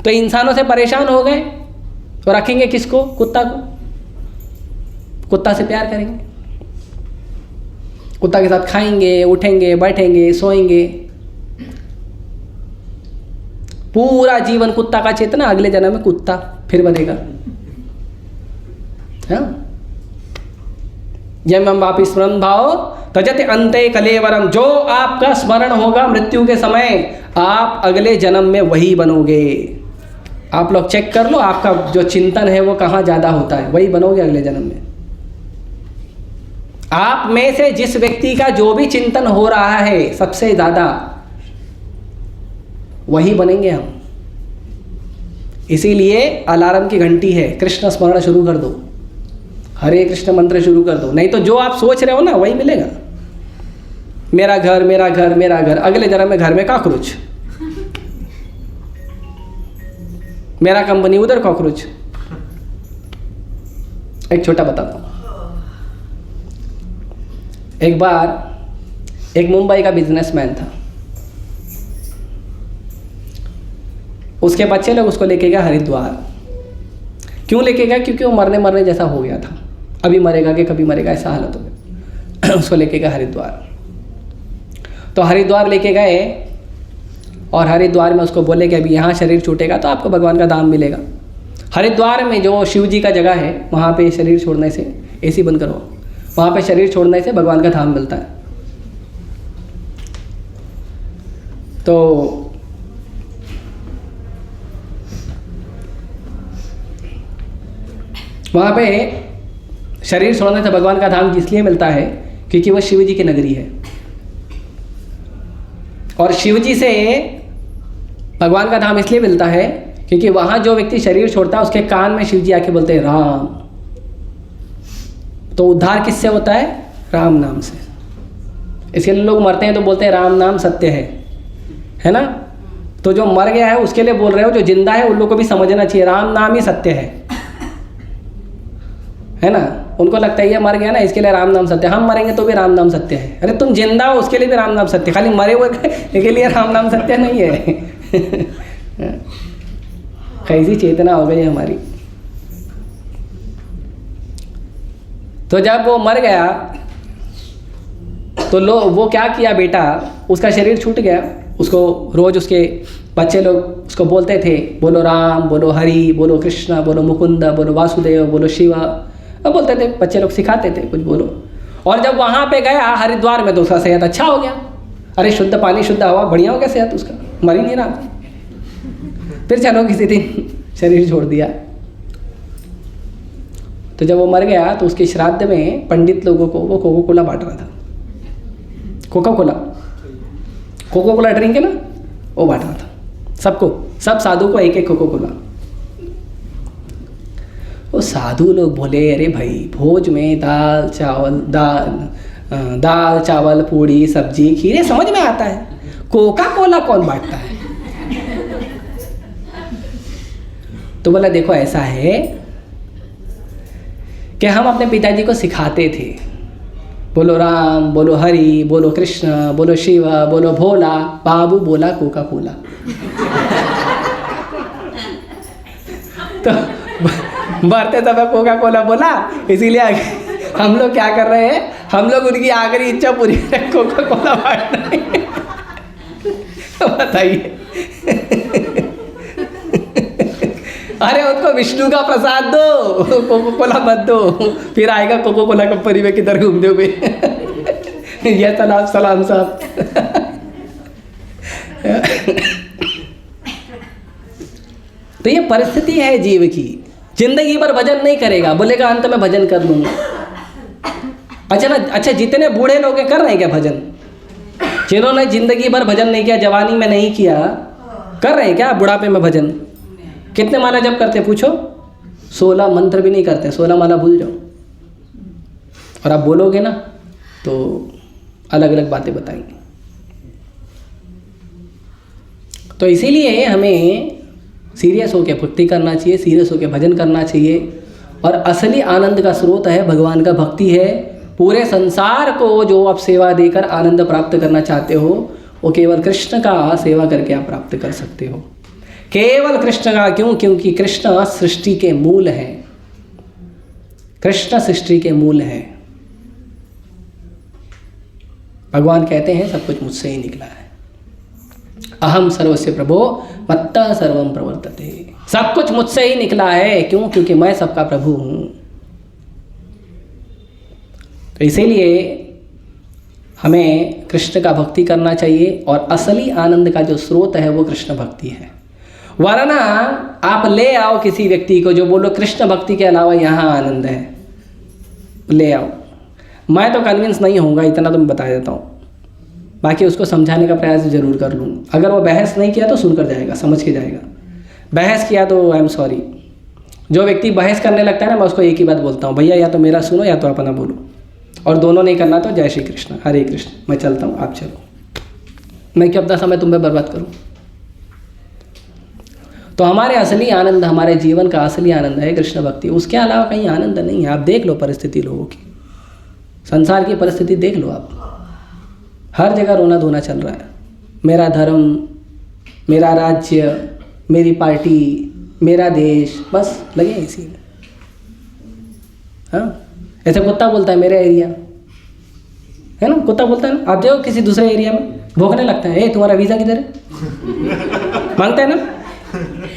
तो इंसानों से परेशान हो गए तो रखेंगे किसको? कुत्ता को। कुत्ता से प्यार करेंगे, कुत्ता के साथ खाएंगे, उठेंगे, बैठेंगे, सोएंगे, पूरा जीवन कुत्ता का चेतना, अगले जन्म में कुत्ता फिर बनेगा। यम वापि स्मरण भाव तजते अंते कलेवरम। जो आपका स्मरण होगा मृत्यु के समय, आप अगले जन्म में वही बनोगे। आप लोग चेक कर लो, आपका जो चिंतन है वो कहाँ ज़्यादा होता है, वही बनोगे अगले जन्म में। आप में से जिस व्यक्ति का जो भी चिंतन हो रहा है सबसे ज़्यादा, वही बनेंगे हम। इसीलिए अलार्म की घंटी है, कृष्ण स्मरण शुरू कर दो, हरे कृष्ण मंत्र शुरू कर दो, नहीं तो जो आप सोच रहे हो ना वही मिलेगा। मेरा घर, मेरा घर, मेरा घर, अगले जन्म में घर में कॉकरोच, मेरा कंपनी उधर कॉकरोच। एक छोटा बताता हूँ। एक बार एक मुंबई का बिजनेसमैन था, उसके बच्चे लोग उसको लेके गए हरिद्वार। क्यों लेके गया? क्योंकि वो मरने जैसा हो गया था, अभी मरेगा कि कभी मरेगा ऐसा हालत हो गया। उसको लेके गए हरिद्वार। तो हरिद्वार लेके गए और हरिद्वार में उसको बोले कि अभी यहाँ शरीर छूटेगा तो आपको भगवान का धाम मिलेगा। हरिद्वार में जो शिव जी का जगह है वहाँ पे शरीर छोड़ने से, एसी बंद करो, वहाँ पे शरीर छोड़ने से भगवान का धाम मिलता है। तो वहाँ पे शरीर छोड़ने से भगवान का धाम इसलिए मिलता है क्योंकि वो शिव जी की नगरी है, और शिव जी से भगवान का धाम इसलिए मिलता है क्योंकि वहाँ जो व्यक्ति शरीर छोड़ता है उसके कान में शिव जी आके बोलते हैं राम। तो उद्धार किससे होता है? राम नाम से। इसके लिए लोग मरते हैं तो बोलते हैं राम नाम सत्य है ना। तो जो मर गया है उसके लिए बोल रहे हो, जो जिंदा है उन लोगों को भी समझना चाहिए राम नाम ही सत्य है ना। उनको लगता है ये मर गया ना इसके लिए राम नाम सत्य, हम मरेंगे तो भी राम नाम सत्य है। अरे तुम जिंदा हो उसके लिए भी राम नाम सत्य, खाली मरे हुए के लिए राम नाम सत्य नहीं है। कैसी चेतना हो गई हमारी। तो जब वो मर गया तो वो क्या किया बेटा, उसका शरीर छूट गया, उसको रोज उसके बच्चे लोग उसको बोलते थे बोलो राम, बोलो हरि, बोलो कृष्णा, बोलो मुकुंद, बोलो वासुदेव, बोलो शिवा, बोलते थे बच्चे लोग, सिखाते थे कुछ बोलो। और जब वहाँ पे गया हरिद्वार में तो उसका सेहत अच्छा हो गया। अरे शुद्ध पानी शुद्ध हवा, बढ़िया हो गया सेहत उसका, मर ही नहीं रहा। फिर चलो किसी दिन शरीर छोड़ दिया। तो जब वो मर गया तो उसके श्राद्ध में पंडित लोगों को वो कोको कोला बांट रहा था। कोको कोला ड्रिंक है ना, वो बांट रहा था सबको, सब साधु को एक एक कोको कोला। वो साधु लोग बोले अरे भाई भोज में दाल चावल पूड़ी सब्जी खीरे समझ में आता है, कोका कोला कौन बांटता है? तो बोला देखो ऐसा है कि हम अपने पिताजी को सिखाते थे, बोलो राम, बोलो हरि, बोलो कृष्ण, बोलो शिव, बोलो भोला, बाबू बोला कोका कोला। तो मरते समय कोका कोला बोला, इसीलिए हम लोग क्या कर रहे हैं, हम लोग उनकी आखिरी इच्छा पूरी करें, कोका कोला बांटना है। तो बताइए, अरे उनको विष्णु का प्रसाद दो, कोको कोला मत दो, फिर आएगा कोको कोला कंपनी में किधर घूमते हुए। ये सलाम साहब। तो ये परिस्थिति है जीव की। जिंदगी भर भजन नहीं करेगा, बोलेगा अंत में भजन कर लूंगा। अच्छा जितने बूढ़े लोग कर रहे हैं क्या भजन? जिन्होंने जिंदगी भर भजन नहीं किया, जवानी में नहीं किया, कर रहे हैं क्या बुढ़ापे में भजन? कितने माला जप करते पूछो? 16 मंत्र भी नहीं करते, 16 माला भूल जाओ। और आप बोलोगे ना तो अलग अलग बातें बताएंगे। तो इसीलिए हमें सीरियस होकर भक्ति करना चाहिए, सीरियस होकर भजन करना चाहिए। और असली आनंद का स्रोत है भगवान का भक्ति है। पूरे संसार को जो आप सेवा देकर आनंद प्राप्त करना चाहते हो, वो केवल कृष्ण का सेवा करके आप प्राप्त कर सकते हो। केवल कृष्ण का। क्यों? क्योंकि कृष्ण सृष्टि के मूल हैं। कृष्ण सृष्टि के मूल हैं। भगवान कहते हैं सब कुछ मुझसे ही निकला है। अहम सर्वस्य प्रभो मत्तः सर्वम प्रवर्तते। सब कुछ मुझसे ही निकला है। क्यों? क्योंकि मैं सबका प्रभु हूं। तो इसीलिए हमें कृष्ण का भक्ति करना चाहिए। और असली आनंद का जो स्रोत है वो कृष्ण भक्ति है। वरना आप ले आओ किसी व्यक्ति को जो बोलो कृष्ण भक्ति के अलावा यहाँ आनंद है, ले आओ। मैं तो कन्विंस नहीं होऊंगा, इतना तो मैं बता देता हूँ। बाकी उसको समझाने का प्रयास जरूर कर लूँ। अगर वो बहस नहीं किया तो सुनकर जाएगा, समझ के जाएगा। बहस किया तो आई एम सॉरी। जो व्यक्ति बहस करने लगता है ना, मैं उसको एक ही बात बोलता हूँ, भैया या तो मेरा सुनो या तो अपना बोलो। और दोनों नहीं करना तो जय श्री कृष्ण, हरे कृष्ण, मैं चलता हूँ, आप चलो। मैं क्यों अपना समय तुम पे बर्बाद करूँ? तो हमारे असली आनंद, हमारे जीवन का असली आनंद है कृष्ण भक्ति। उसके अलावा कहीं आनंद नहीं है। आप देख लो परिस्थिति लोगों की, संसार की परिस्थिति देख लो आप। हर जगह रोना धोना चल रहा है। मेरा धर्म, मेरा राज्य, मेरी पार्टी, मेरा देश, बस लगे इसी में। हाँ, ऐसे कुत्ता बोलता है मेरा एरिया, है ना? कुत्ता बोलता है ना। आप देखो किसी दूसरे एरिया में भौंकने लगता है, तुम्हारा वीज़ा किधर है? मांगता है ना,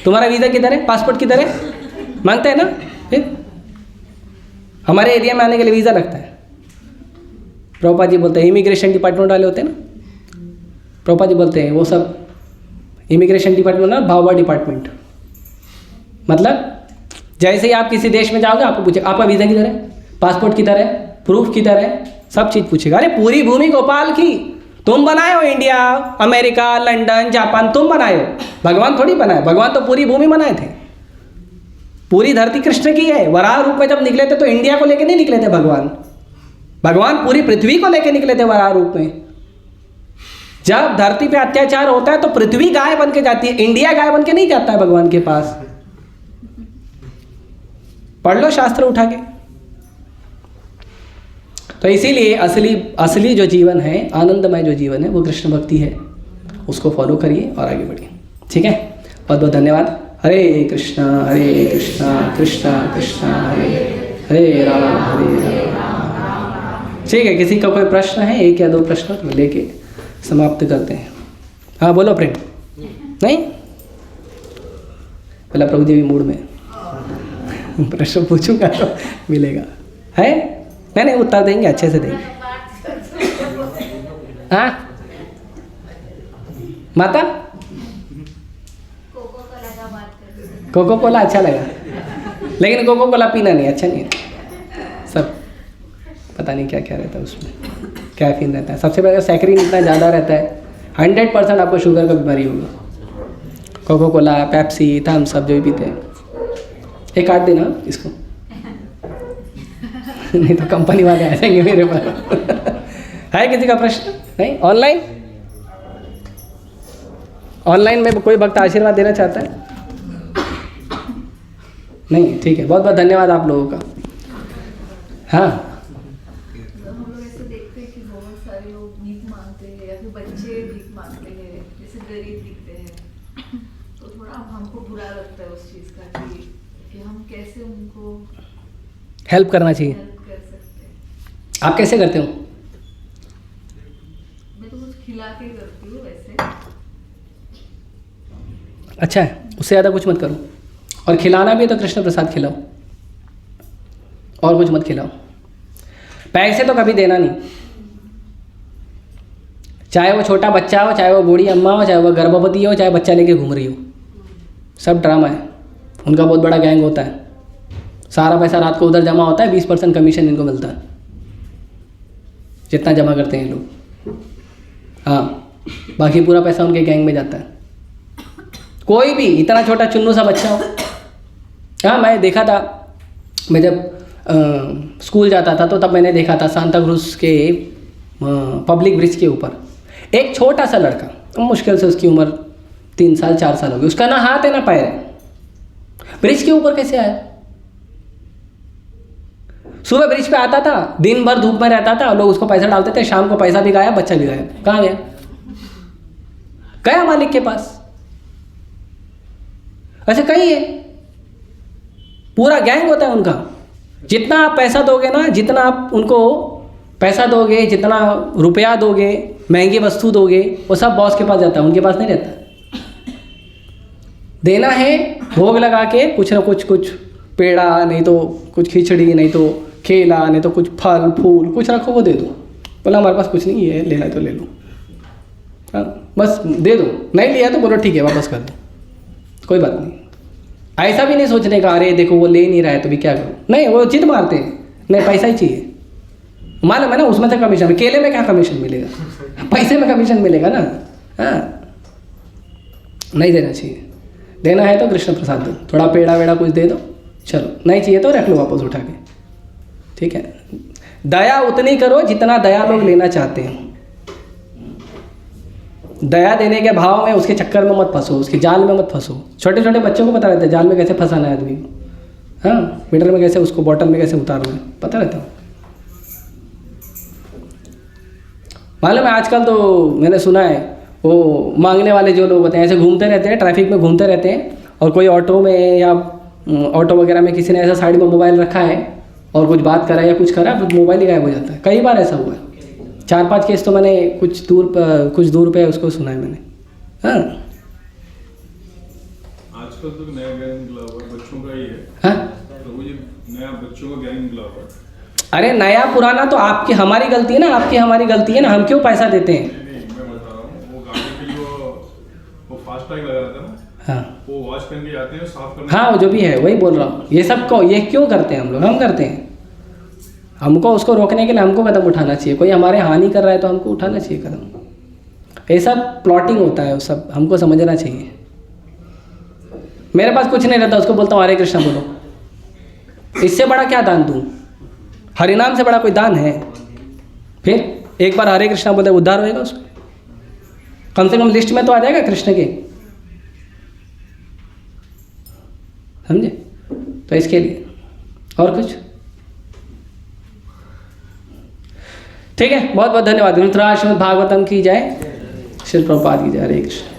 तुम्हारा वीज़ा किधर है, पासपोर्ट किधर है, मांगता है ना। फिर हमारे एरिया में आने के लिए वीज़ा लगता है। प्रभुपाद जी बोलते हैं इमिग्रेशन डिपार्टमेंट वाले होते हैं ना, प्रभुपाद जी बोलते हैं वो सब इमिग्रेशन डिपार्टमेंट ना, भावा डिपार्टमेंट। मतलब जैसे ही आप किसी देश में जाओगे आपको पूछेगा आपका वीज़ा किधर है, पासपोर्ट किधर है, प्रूफ किधर है, सब चीज़ पूछेगा। अरे पूरी भूमि गोपाल की तुम बनाए हो, इंडिया, अमेरिका, लंदन, जापान तुम बनाए हो, भगवान थोड़ी बनाए। भगवान तो पूरी भूमि बनाए थे। पूरी धरती कृष्ण की है। वराह रूप में जब निकले थे तो इंडिया को लेके नहीं निकले थे भगवान। भगवान पूरी पृथ्वी को लेके निकले थे वराह रूप में। जब धरती पे अत्याचार होता है तो पृथ्वी गाय बन के जाती है, इंडिया गाय बन के नहीं जाता है भगवान के पास। पढ़ लो शास्त्र उठा के। तो इसीलिए असली जो जीवन है, आनंदमय जो जीवन है, वो कृष्ण भक्ति है। उसको फॉलो करिए और आगे बढ़िए। ठीक है, बहुत बहुत धन्यवाद। हरे कृष्णा कृष्णा कृष्णा हरे हरे राम। ठीक है, किसी का कोई प्रश्न है, एक या दो प्रश्न तो लेके समाप्त करते हैं। हाँ बोलो प्रेम। नहीं पहला प्रभु जी मूड में प्रश्न पूछूंगा तो मिलेगा है। नहीं उत्तर देंगे, अच्छे से देंगे। हाँ माता, कोको कोला अच्छा लगा, लेकिन कोको कोला पीना नहीं अच्छा नहीं है। पता नहीं क्या क्या रहता है उसमें, कैफीन रहता है। सबसे पहले सैकरीन इतना ज़्यादा रहता है, 100% आपको शुगर का बीमारी होगा। कोको कोला, पेप्सी, थम्स सब जो भी पीते हैं। एक काट देना इसको नहीं तो कंपनी वाले आ जाएंगे मेरे पास। है किसी का प्रश्न? नहीं? ऑनलाइन में कोई भक्त आशीर्वाद देना चाहता है? नहीं? ठीक है, बहुत बहुत धन्यवाद आप लोगों का। हाँ, हम लोग ऐसे देखते हैं कि बहुत सारे लोग भीख मांगते हैं या फिर बच्चे भीख मांगते हैं, जैसे गरीब दिखते हैं, तो थोड़ा हमको बुरा लगता है उस चीज़ का कि हम कैसे उनको हेल्प करना चाहिए। हेल्प कर सकते हैं। आप कैसे करते हो? मैं तो कुछ खिला के करती हूँ वैसे। अच्छा है, उससे ज़्यादा कुछ मत करो। और खिलाना भी है तो कृष्ण प्रसाद खिलाओ, और कुछ मत खिलाओ। पैसे तो कभी देना नहीं, चाहे वो छोटा बच्चा हो, चाहे वो बूढ़ी अम्मा हो, चाहे वो गर्भवती हो, चाहे बच्चा लेके घूम रही हो, सब ड्रामा है। उनका बहुत बड़ा गैंग होता है, सारा पैसा रात को उधर जमा होता है, 20% कमीशन इनको मिलता है जितना जमा करते हैं लोग। हाँ, बाकी पूरा पैसा उनके गैंग में जाता है। कोई भी इतना छोटा चुन्नू सा बच्चा हो। हाँ, मैं देखा था, मैं जब स्कूल जाता था तो तब मैंने देखा था सांता क्रूज के पब्लिक ब्रिज के ऊपर एक छोटा सा लड़का, मुश्किल से उसकी उम्र 3 साल 4 साल होगी, उसका ना हाथ है ना पैर है, ब्रिज के ऊपर कैसे आया? सुबह ब्रिज पे आता था, दिन भर धूप में रहता था, लोग उसको पैसा डालते थे, शाम को पैसा भी गायब, बच्चा भी गायब। कहाँ गया? गया मालिक के पास। ऐसे कई है, पूरा गैंग होता है उनका। जितना आप पैसा दोगे ना, जितना आप उनको पैसा दोगे, जितना रुपया दोगे, महंगी वस्तु दोगे, वो सब बॉस के पास जाता है, उनके पास नहीं रहता। देना है भोग लगा के, कुछ ना कुछ पेड़ा, नहीं तो कुछ खिचड़ी, नहीं तो केला, नहीं तो कुछ फल फूल कुछ रखो, वो दे दो। बोला हमारे पास कुछ नहीं है, लेना है तो ले लो। हाँ, बस दे दो। नहीं लिया तो बोलो ठीक है, वापस कर दो, कोई बात नहीं। ऐसा भी नहीं सोचने का अरे देखो वो ले नहीं रहा है तो भी क्या करो। नहीं, वो जिद मारते हैं, नहीं पैसा ही चाहिए। मालूम है ना उसमें से कमीशन, केले में क्या कमीशन मिलेगा, पैसे में कमीशन मिलेगा ना। हाँ, नहीं देना चाहिए। देना है तो कृष्ण प्रसाद दो, थोड़ा पेड़ा वेड़ा कुछ दे दो, चलो। नहीं चाहिए तो रख लो वापस उठा के, ठीक है। दया उतनी करो जितना दया लोग लेना चाहते हैं। दया देने के भाव में उसके चक्कर में मत फंसो, उसके जाल में मत फंसो। छोटे छोटे बच्चों को पता रहता है जाल में कैसे फंसाना है आदमी को। हाँ, मीटर में कैसे उसको बॉटल में कैसे उतारना है पता रहता है। मालूम है आजकल तो मैंने सुना है वो मांगने वाले जो लोग होते हैं ऐसे घूमते रहते हैं, ट्रैफिक में घूमते रहते हैं, और कोई ऑटो में या ऑटो वगैरह में किसी ने ऐसा साइड में मोबाइल रखा है और कुछ बात करा या कुछ करा, तो मोबाइल ही गायब हो जाता है। कई बार ऐसा हुआ है, 4-5 केस तो मैंने कुछ दूर पे उसको सुना है मैंने। हाँ, आजकल तो नया गैंग निकला हुआ है, बच्चों का ही है। हाँ, तो वो ये नया बच्चों का गैंग निकला हुआ है। अरे नया पुराना तो आपकी हमारी गलती है ना, आपकी हमारी गलती है ना, हम क्यों पैसा देते हैं। नहीं, मैं बता रहा हूँ, वो गाड़ी के लिए वो फास्ट टैग लगा रहता है ना, हाँ वो वॉच पहन के जाते हैं साफ करने। हाँ, वो जो भी है वही बोल रहा हूँ। ये सब को ये क्यों करते हैं हम लोग? हम करते हैं। हमको उसको रोकने के लिए हमको कदम उठाना चाहिए। कोई हमारे हानि कर रहा है तो हमको उठाना चाहिए कदम। ये सब प्लॉटिंग होता है, वो सब हमको समझना चाहिए। मेरे पास कुछ नहीं रहता, उसको बोलता हूँ हरे कृष्णा बोलो, इससे बड़ा क्या दान दूँ? हरिनाम से बड़ा कोई दान है? फिर एक बार हरे कृष्णा बोले उद्धार होएगा उसमें, कम से कम लिस्ट में तो आ जाएगा कृष्ण के, समझे? तो इसके लिए और कुछ ठीक है। बहुत बहुत धन्यवाद। रुद्राश्रम भागवतम की जय, श्रील प्रभुपाद की जय। हरे कृष्ण।